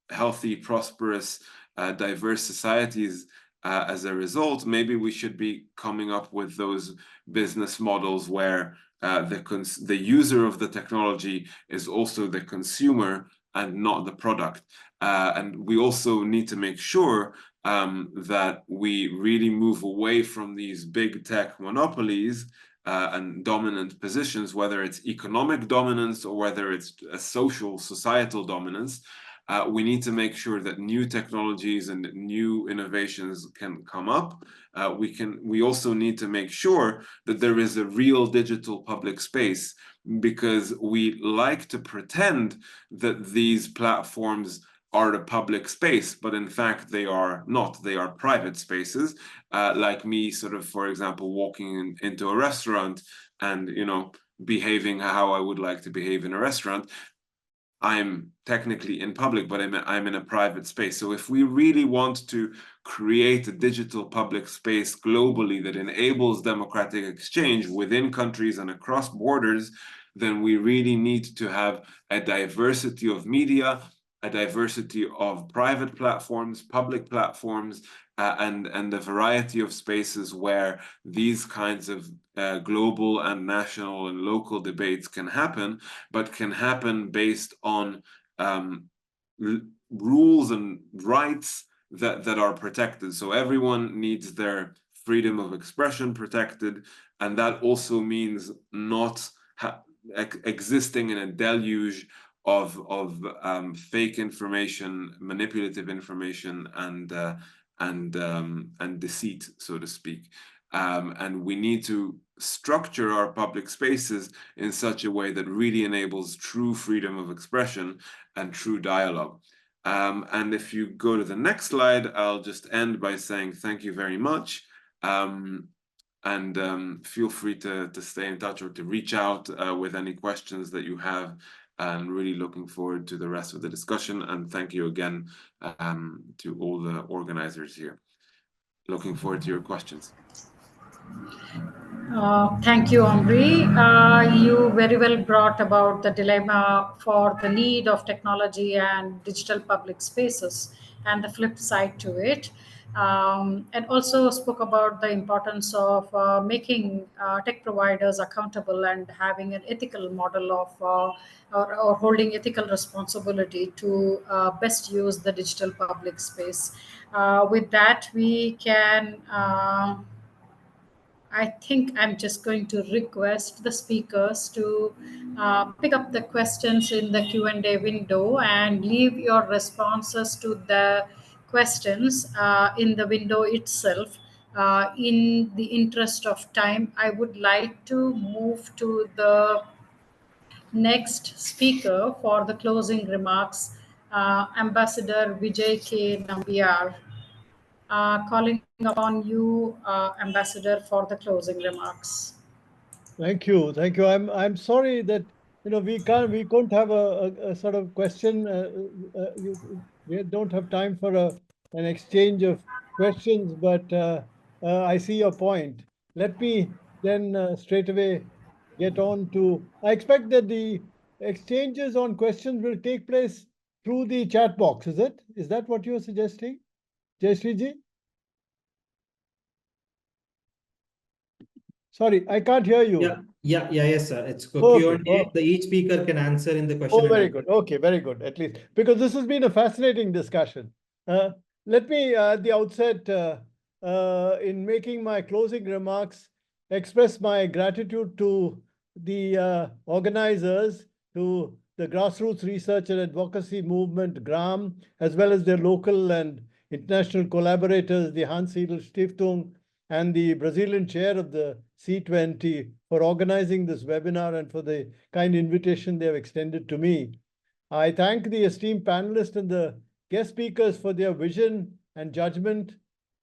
healthy, prosperous, diverse societies as a result, maybe we should be coming up with those business models where the user of the technology is also the consumer and not the product. And we also need to make sure that we really move away from these big tech monopolies and dominant positions, whether it's economic dominance or whether it's a social, societal dominance. We need to make sure that new technologies and new innovations can come up. We also need to make sure that there is a real digital public space, because we like to pretend that these platforms are a public space, but in fact they are not. They are private spaces, like me sort of, for example, walking into a restaurant and, behaving how I would like to behave in a restaurant. I'm technically in public, but I'm in a private space. So if we really want to create a digital public space globally that enables democratic exchange within countries and across borders, then we really need to have a diversity of media, a diversity of private platforms, public platforms, and a variety of spaces where these kinds of global and national and local debates can happen, but can happen based on rules and rights that are protected. So everyone needs their freedom of expression protected, and that also means not existing in a deluge of fake information, manipulative information, and deceit, so to speak. And we need to structure our public spaces in such a way that really enables true freedom of expression and true dialogue. And if you go to the next slide, I'll just end by saying thank you very much. And feel free to stay in touch or to reach out with any questions that you have. And really looking forward to the rest of the discussion. And thank you again to all the organizers here. Looking forward to your questions. Thank you, Omri. You very well brought about the dilemma for the need of technology and digital public spaces and the flip side to it. and also spoke about the importance of making tech providers accountable and having an ethical model of or holding ethical responsibility to best use the digital public space. With that, we can. I think I'm just going to request the speakers to pick up the questions in the Q&A window and leave your responses to the questions in the window itself. In the interest of time, I would like to move to the next speaker for the closing remarks, Ambassador Vijay K. Nambiar. Calling upon you, Ambassador, for the closing remarks. Thank you. Thank you. I'm sorry that we couldn't have a sort of question. We don't have time for an exchange of questions, but I see your point. Let me then straight away get on to. I expect that the exchanges on questions will take place through the chat box. Is it? Is that what you're suggesting, Jayashree ji? Sorry, I can't hear you. Yes, sir. It's Okay. Q&A. Each speaker can answer in the question. Oh, very good. Okay, very good. At least because this has been a fascinating discussion. Let me, at the outset, in making my closing remarks, express my gratitude to the organizers, to the Grassroots Research and Advocacy Movement, GRAAM, as well as their local and international collaborators, the Seidel Stiftung, and the Brazilian chair of the C20 for organizing this webinar and for the kind invitation they have extended to me. I thank the esteemed panelists and the guest speakers for their vision and judgment,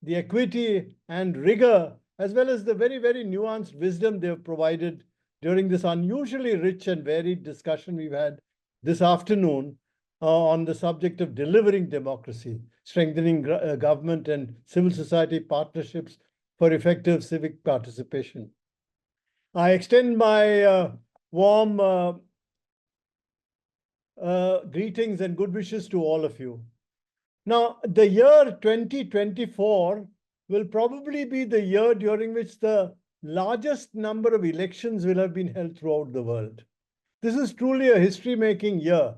the equity and rigor, as well as the very, very nuanced wisdom they have provided during this unusually rich and varied discussion we've had this afternoon on the subject of delivering democracy, strengthening government and civil society partnerships for effective civic participation. I extend my warm greetings and good wishes to all of you. Now, the year 2024 will probably be the year during which the largest number of elections will have been held throughout the world. This is truly a history-making year.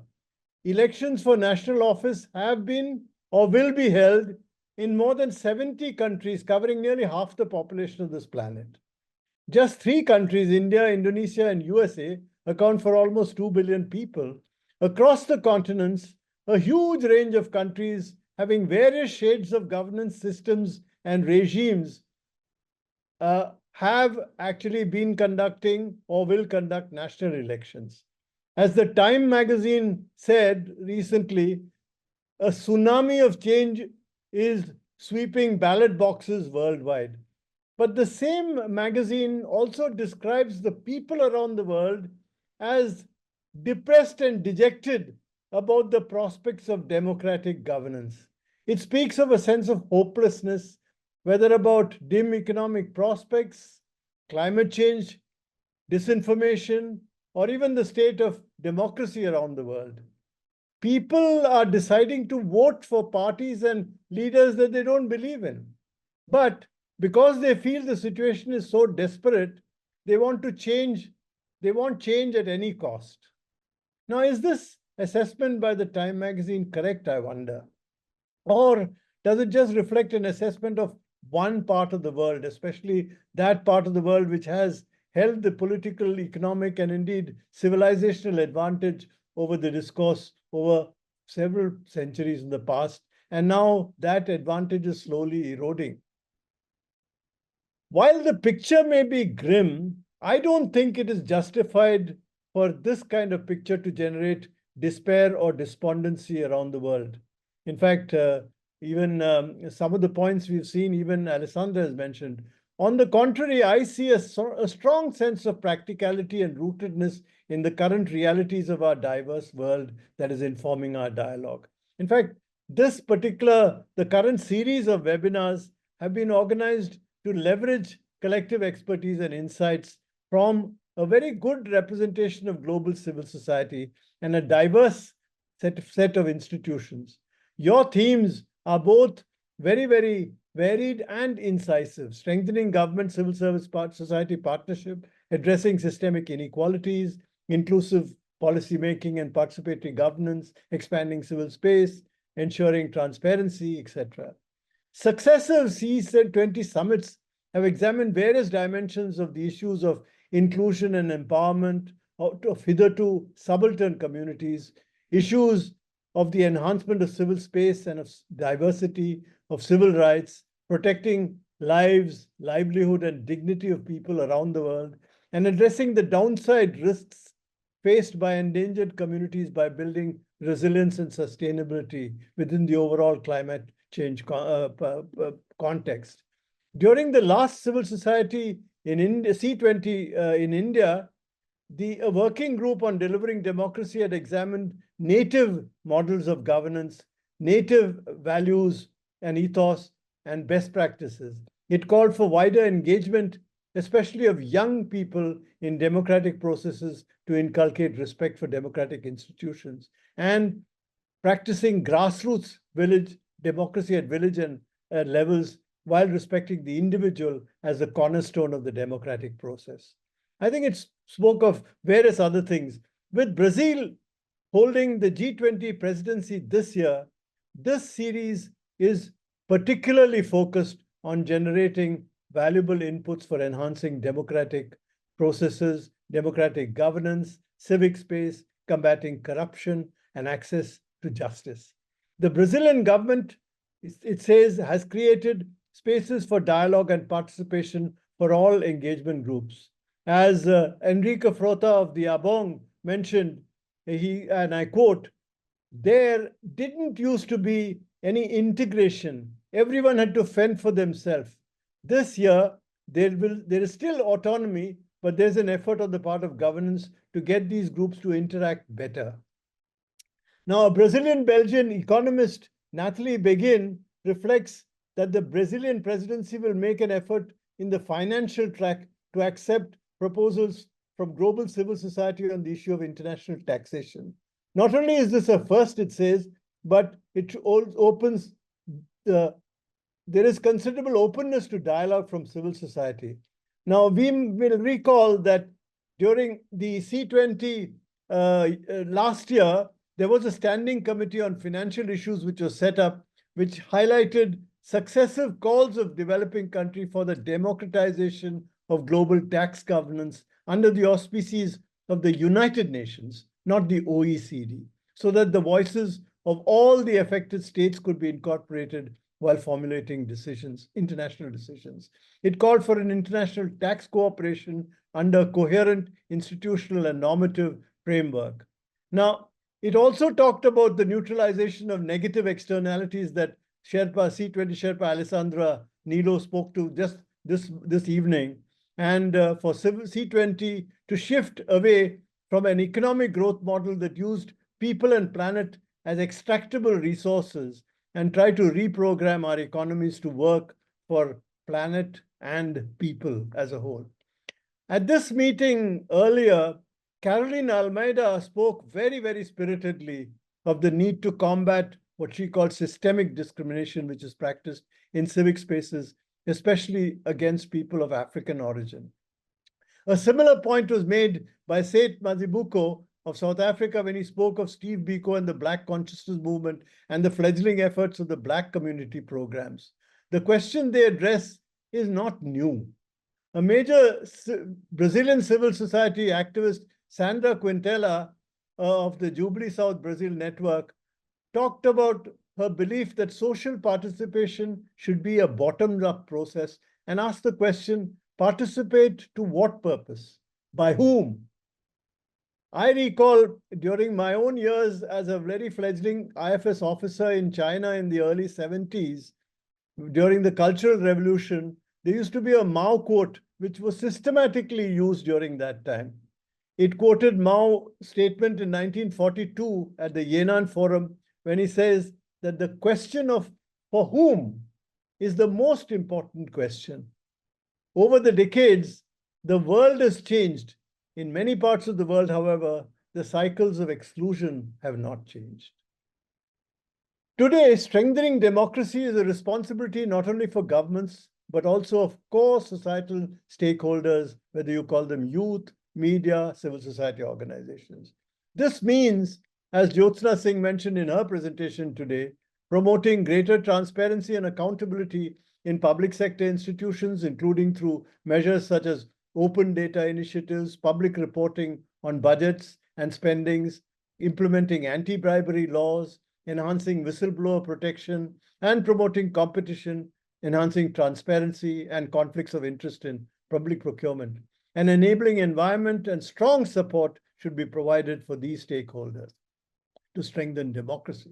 Elections for national office have been or will be held in more than 70 countries, covering nearly half the population of this planet. Just 3 countries, India, Indonesia, and USA, account for almost 2 billion people. Across the continents, a huge range of countries having various shades of governance systems and regimes have actually been conducting or will conduct national elections. As the Time magazine said recently, a tsunami of change is sweeping ballot boxes worldwide. But the same magazine also describes the people around the world as depressed and dejected about the prospects of democratic governance. It speaks of a sense of hopelessness, whether about dim economic prospects, climate change, disinformation, or even the state of democracy around the world. People are deciding to vote for parties and leaders that they don't believe in. But because they feel the situation is so desperate, they want to change. They want change at any cost. Now, is this assessment by the Time magazine correct, I wonder? Or does it just reflect an assessment of one part of the world, especially that part of the world which has held the political, economic, and indeed civilizational advantage over the discourse over several centuries in the past, and now that advantage is slowly eroding? While the picture may be grim, I don't think it is justified for this kind of picture to generate despair or despondency around the world. In fact, even some of the points we've seen, even Alessandra has mentioned. On the contrary, I see a strong sense of practicality and rootedness in the current realities of our diverse world that is informing our dialogue. In fact, the current series of webinars have been organized to leverage collective expertise and insights from a very good representation of global civil society and a diverse set of institutions. Your themes are both very, very varied and incisive, strengthening government civil service society partnership, addressing systemic inequalities, inclusive policymaking and participatory governance, expanding civil space, ensuring transparency, etc. Successive C20 summits have examined various dimensions of the issues of inclusion and empowerment of hitherto subaltern communities, issues of the enhancement of civil space and of diversity, of civil rights, protecting lives, livelihood, and dignity of people around the world, and addressing the downside risks faced by endangered communities by building resilience and sustainability within the overall climate change context. During the last civil society in C20 in India, the working group on delivering democracy had examined native models of governance, native values and ethos, and best practices. It called for wider engagement, especially of young people in democratic processes, to inculcate respect for democratic institutions, and practicing grassroots village democracy at village and levels while respecting the individual as the cornerstone of the democratic process. I think it spoke of various other things. With Brazil holding the G20 presidency this year, this series is particularly focused on generating valuable inputs for enhancing democratic processes, democratic governance, civic space, combating corruption, and access to justice. The Brazilian government, it says, has created spaces for dialogue and participation for all engagement groups. As Enrique Frota of the ABONG mentioned, and I quote, there didn't used to be any integration. Everyone had to fend for themselves. This year, there is still autonomy, but there's an effort on the part of governance to get these groups to interact better. Now, a Brazilian-Belgian economist, Nathalie Begin, reflects that the Brazilian presidency will make an effort in the financial track to accept proposals from global civil society on the issue of international taxation. Not only is this a first, it says, but it opens there is considerable openness to dialogue from civil society. Now, we will recall that during the C20 last year, there was a standing committee on financial issues which was set up, which highlighted successive calls of developing countries for the democratization of global tax governance under the auspices of the United Nations, not the OECD, so that the voices of all the affected states could be incorporated while formulating decisions, international decisions. It called for an international tax cooperation under coherent institutional and normative framework. Now, it also talked about the neutralization of negative externalities that C20 Sherpa Alessandra Nilo spoke to just this evening, and for C20 to shift away from an economic growth model that used people and planet as extractable resources and try to reprogram our economies to work for planet and people as a whole. At this meeting earlier, Carolina Almeida spoke very, very spiritedly of the need to combat what she called systemic discrimination, which is practiced in civic spaces, especially against people of African origin. A similar point was made by Seth Mazibuko of South Africa when he spoke of Steve Biko and the Black Consciousness Movement and the fledgling efforts of the Black community programs. The question they address is not new. A major Brazilian civil society activist, Sandra Quintela of the Jubilee South Brazil Network, talked about her belief that social participation should be a bottom-up process and asked the question, participate to what purpose? By whom? I recall during my own years as a very fledgling IFS officer in China in the early 70s, during the Cultural Revolution, there used to be a Mao quote which was systematically used during that time. It quoted Mao's statement in 1942 at the Yan'an Forum when he says that the question of for whom is the most important question. Over the decades, the world has changed. In many parts of the world, however, the cycles of exclusion have not changed. Today, strengthening democracy is a responsibility not only for governments, but also of core societal stakeholders, whether you call them youth, media, civil society organizations. This means, as Jyotsna Singh mentioned in her presentation today, promoting greater transparency and accountability in public sector institutions, including through measures such as open data initiatives, public reporting on budgets and spendings, implementing anti-bribery laws, enhancing whistleblower protection, and promoting competition, enhancing transparency and conflicts of interest in public procurement, and enabling environment and strong support should be provided for these stakeholders to strengthen democracy.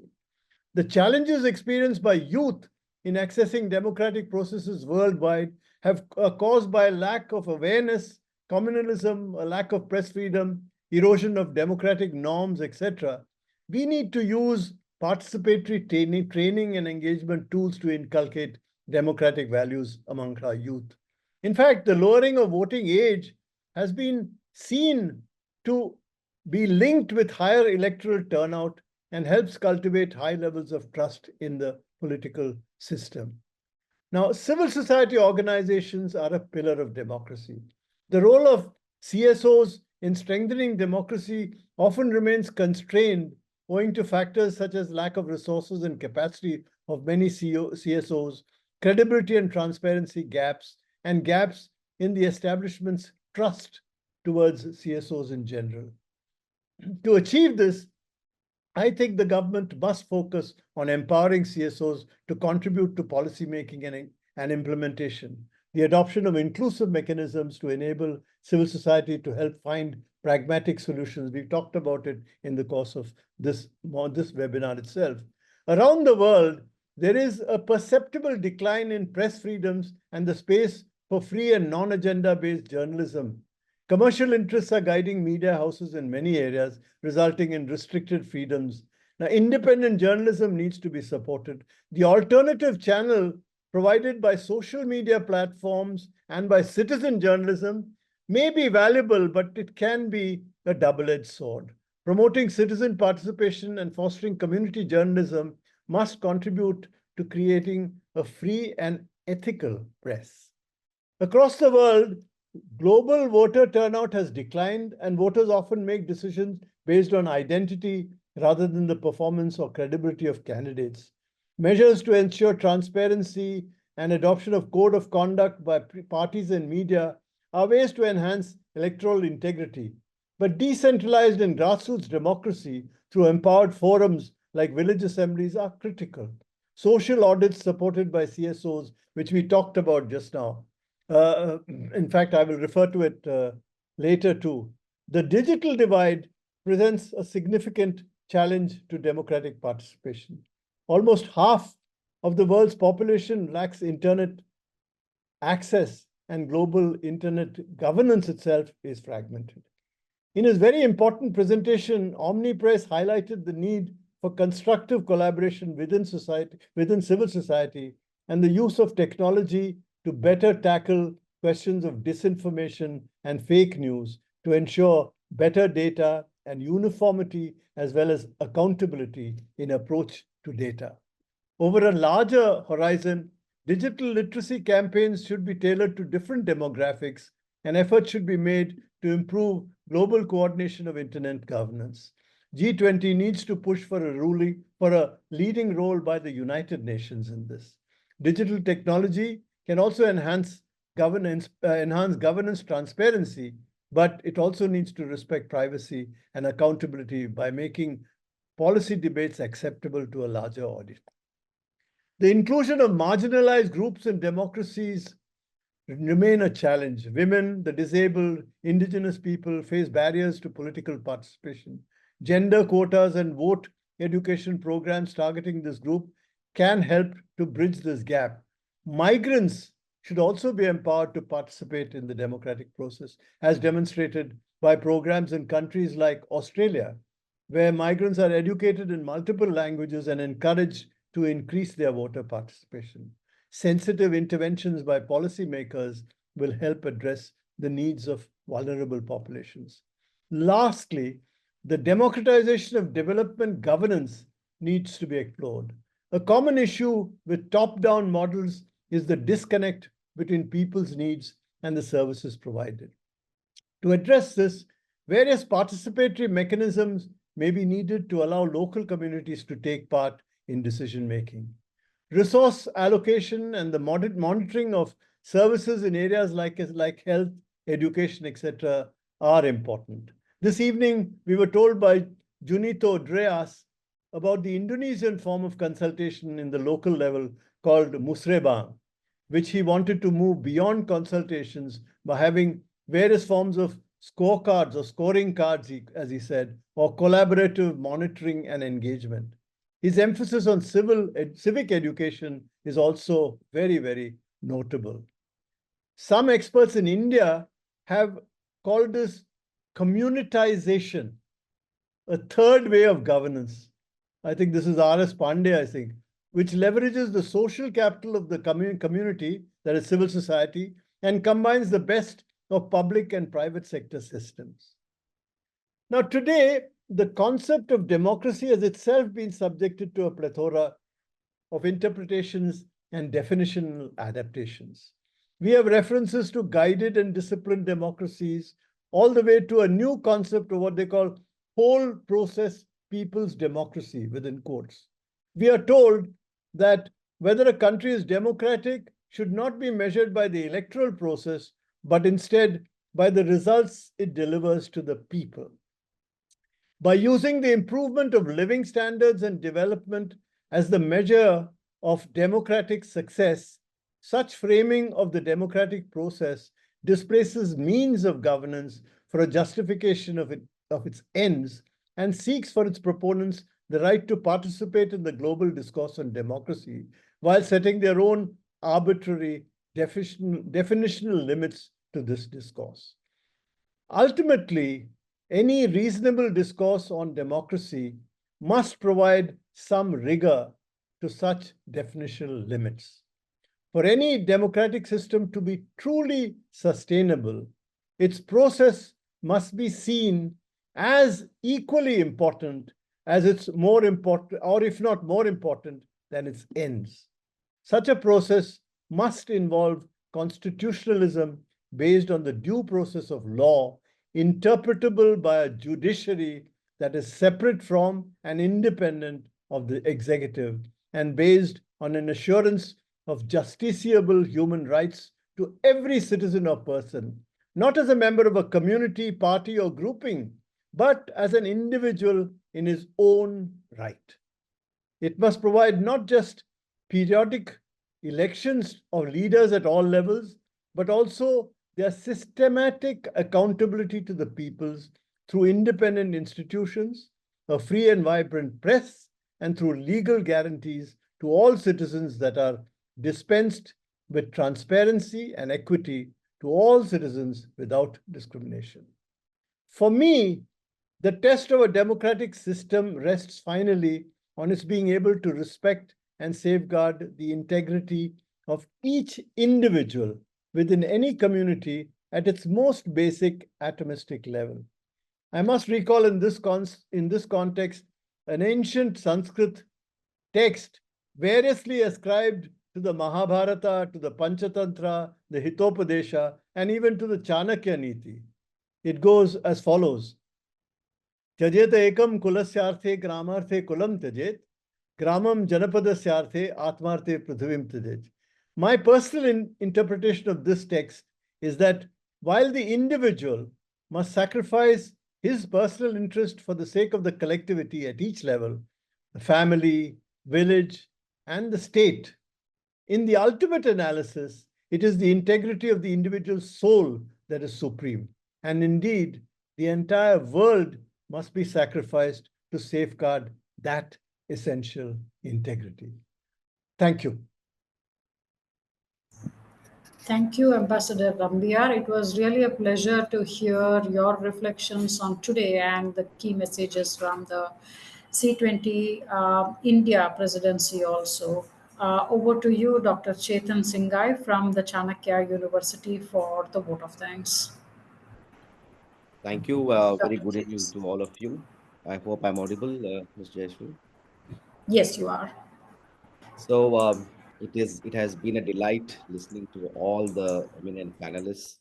The challenges experienced by youth in accessing democratic processes worldwide are caused by a lack of awareness, communalism, a lack of press freedom, erosion of democratic norms, etc. We need to use participatory training and engagement tools to inculcate democratic values among our youth. In fact, the lowering of voting age has been seen to be linked with higher electoral turnout and helps cultivate high levels of trust in the political system. Now, civil society organizations are a pillar of democracy. The role of CSOs in strengthening democracy often remains constrained owing to factors such as lack of resources and capacity of many CSOs, credibility and transparency gaps, and gaps in the establishment's trust towards CSOs in general. To achieve this, I think the government must focus on empowering CSOs to contribute to policymaking and implementation, the adoption of inclusive mechanisms to enable civil society to help find pragmatic solutions. We've talked about it in the course of this webinar itself. Around the world, there is a perceptible decline in press freedoms and the space for free and non-agenda-based journalism. Commercial interests are guiding media houses in many areas, resulting in restricted freedoms. Now, independent journalism needs to be supported. The alternative channel provided by social media platforms and by citizen journalism may be valuable, but it can be a double-edged sword. Promoting citizen participation and fostering community journalism must contribute to creating a free and ethical press. Across the world, global voter turnout has declined, and voters often make decisions based on identity rather than the performance or credibility of candidates. Measures to ensure transparency and adoption of code of conduct by parties and media are ways to enhance electoral integrity. But decentralized and grassroots democracy through empowered forums like village assemblies are critical. Social audits supported by CSOs, which we talked about just now. In fact, I will refer to it later too. The digital divide presents a significant challenge to democratic participation. Almost half of the world's population lacks internet access, and global internet governance itself is fragmented. In his very important presentation, Omnipress highlighted the need for constructive collaboration within civil society, and the use of technology to better tackle questions of disinformation and fake news to ensure better data and uniformity as well as accountability in approach to data. Over a larger horizon, digital literacy campaigns should be tailored to different demographics, and efforts should be made to improve global coordination of internet governance. G20 needs to push for a leading role by the United Nations in this. Digital technology can also enhance governance transparency, but it also needs to respect privacy and accountability by making policy debates acceptable to a larger audience. The inclusion of marginalized groups in democracies remain a challenge. Women, the disabled, indigenous people face barriers to political participation. Gender quotas and vote education programs targeting this group can help to bridge this gap. Migrants should also be empowered to participate in the democratic process, as demonstrated by programs in countries like Australia, where migrants are educated in multiple languages and encouraged to increase their voter participation. Sensitive interventions by policymakers will help address the needs of vulnerable populations. Lastly, the democratization of development governance needs to be explored. A common issue with top-down models is the disconnect between people's needs and the services provided. To address this, various participatory mechanisms may be needed to allow local communities to take part in decision-making. Resource allocation and the monitoring of services in areas like health, education, etc. are important. This evening, we were told by Junito Dreas about the Indonesian form of consultation in the local level called Musrebang, which he wanted to move beyond consultations by having various forms of scorecards or scoring cards, as he said, or collaborative monitoring and engagement. His emphasis on civic education is also very, very notable. Some experts in India have called this communitization, a third way of governance. I think this is R.S. Pandey, I think, which leverages the social capital of the community, that is civil society, and combines the best of public and private sector systems. Now, today, the concept of democracy has itself been subjected to a plethora of interpretations and definitional adaptations. We have references to guided and disciplined democracies, all the way to a new concept of what they call whole process people's democracy, within quotes. We are told that whether a country is democratic should not be measured by the electoral process, but instead by the results it delivers to the people. By using the improvement of living standards and development as the measure of democratic success, such framing of the democratic process displaces means of governance for a justification of its ends and seeks for its proponents the right to participate in the global discourse on democracy while setting their own arbitrary definitional limits to this discourse. Ultimately, any reasonable discourse on democracy must provide some rigor to such definitional limits. For any democratic system to be truly sustainable, its process must be seen as equally important as its more important, or if not more important, than its ends. Such a process must involve constitutionalism based on the due process of law, interpretable by a judiciary that is separate from and independent of the executive, and based on an assurance of justiciable human rights to every citizen or person, not as a member of a community, party, or grouping, but as an individual in his own right. It must provide not just periodic elections of leaders at all levels, but also their systematic accountability to the peoples through independent institutions, a free and vibrant press, and through legal guarantees to all citizens that are dispensed with transparency and equity to all citizens without discrimination. For me, the test of a democratic system rests finally on its being able to respect and safeguard the integrity of each individual within any community at its most basic atomistic level. I must recall in this context an ancient Sanskrit text variously ascribed to the Mahabharata, to the Panchatantra, the Hitopadesha, and even to the Chanakya Niti. It goes as follows. Tyajeta ekam kulasyarthe gramarthe kulam tyajet, gramam janapadasyarthe atmarte prithvim tyajet. My personal interpretation of this text is that while the individual must sacrifice his personal interest for the sake of the collectivity at each level, the family, village, and the state, in the ultimate analysis, it is the integrity of the individual's soul that is supreme. And indeed, the entire world must be sacrificed to safeguard that essential integrity. Thank you. Thank you, Ambassador Rambiar. It was really a pleasure to hear your reflections on today and the key messages from the C20 India presidency also. Over to you, Dr. Chetan Singhai from the Chanakya University for the vote of thanks. Thank you. Very good evening to all of you. I hope I'm audible, Ms. Jayashree. Yes, you are. So it has been a delight listening to all the eminent panelists,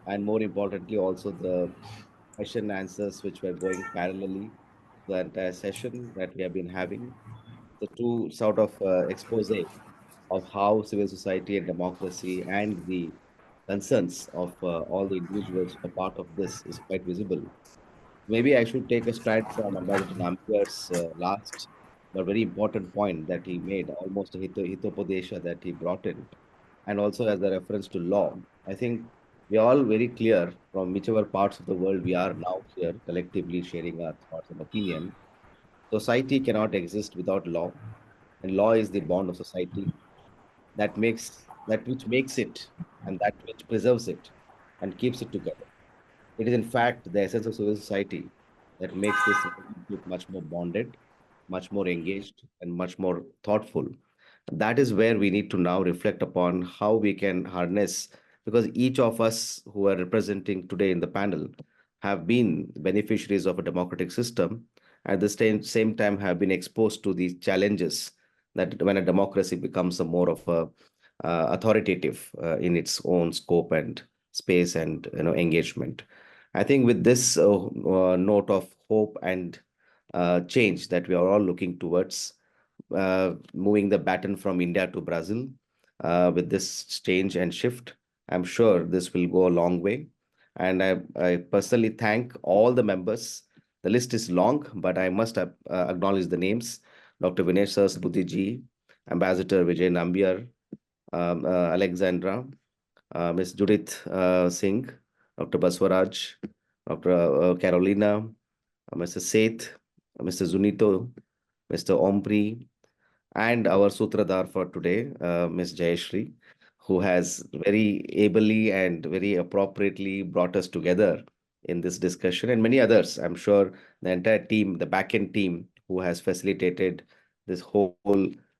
and more importantly, also the question and answers which were going parallelly the entire session that we have been having. The two sort of expose of how civil society and democracy and the concerns of all the individuals who are part of this is quite visible. Maybe I should take a stride from Ambassador Nambiar's last but very important point that he made, almost a hitopadesha that he brought in, and also as a reference to law. I think we are all very clear from whichever parts of the world we are now here, collectively sharing our thoughts and opinion. Society cannot exist without law, and law is the bond of society that which makes it and that which preserves it and keeps it together. It is, in fact, the essence of civil society that makes this relationship much more bonded, much more engaged, and much more thoughtful. That is where we need to now reflect upon how we can harness, because each of us who are representing today in the panel have been beneficiaries of a democratic system, at the same time have been exposed to these challenges that when a democracy becomes a more of a authoritative in its own scope and space and engagement. I think with this note of hope and change that we are all looking towards, moving the baton from India to Brazil, with this change and shift, I'm sure this will go a long way. And I personally thank all the members. The list is long, but I must acknowledge the names. Dr. Vinesh Sahasrabudhe, Ambassador Vijay Nambiar, Alexandra, Ms. Judith Singh, Dr. Baswaraj, Dr. Carolina, Mr. Seth, Mr. Zunito, Mr. Ompri, and our Sutradhar for today, Ms. Jayashri, who has very ably and very appropriately brought us together in this discussion, and many others. I'm sure the entire team, the back-end team, who has facilitated this whole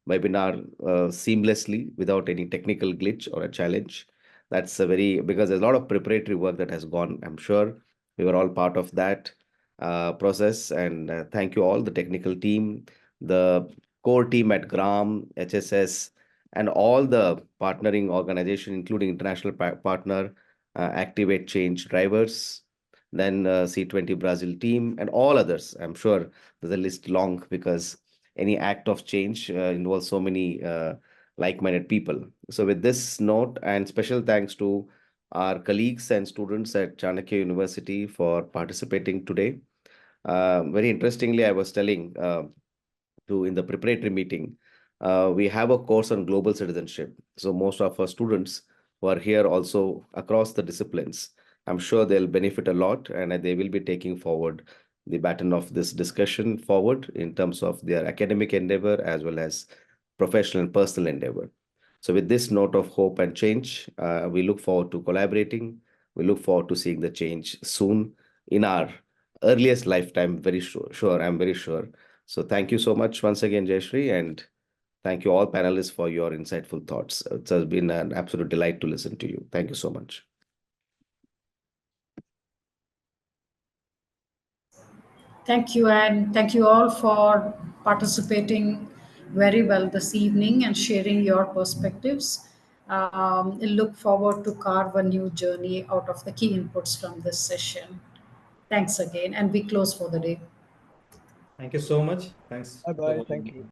webinar seamlessly without any technical glitch or a challenge. That's a very, because there's a lot of preparatory work that has gone. I'm sure we were all part of that process. And thank you all, the technical team, the core team at GRAAM, HSS, and all the partnering organization, including international partner, Activate Change drivers, then C20 Brazil team, and all others. I'm sure there's a list long because any act of change involves so many like-minded people. So with this note, and special thanks to our colleagues and students at Chanakya University for participating today. Very interestingly, I was telling in the preparatory meeting, we have a course on global citizenship. So most of our students who are here also across the disciplines, I'm sure they'll benefit a lot, and they will be taking forward the baton of this discussion forward in terms of their academic endeavor as well as professional and personal endeavor. So with this note of hope and change, we look forward to collaborating. We look forward to seeing the change soon in our earliest lifetime, very sure, I'm very sure. So thank you so much once again, Jayashree, and thank you all panelists for your insightful thoughts. It has been an absolute delight to listen to you. Thank you so much. Thank you, and thank you all for participating very well this evening and sharing your perspectives. I look forward to carve a new journey out of the key inputs from this session. Thanks again, and we close for the day. Thank you so much. Thanks. Bye bye. Thank you.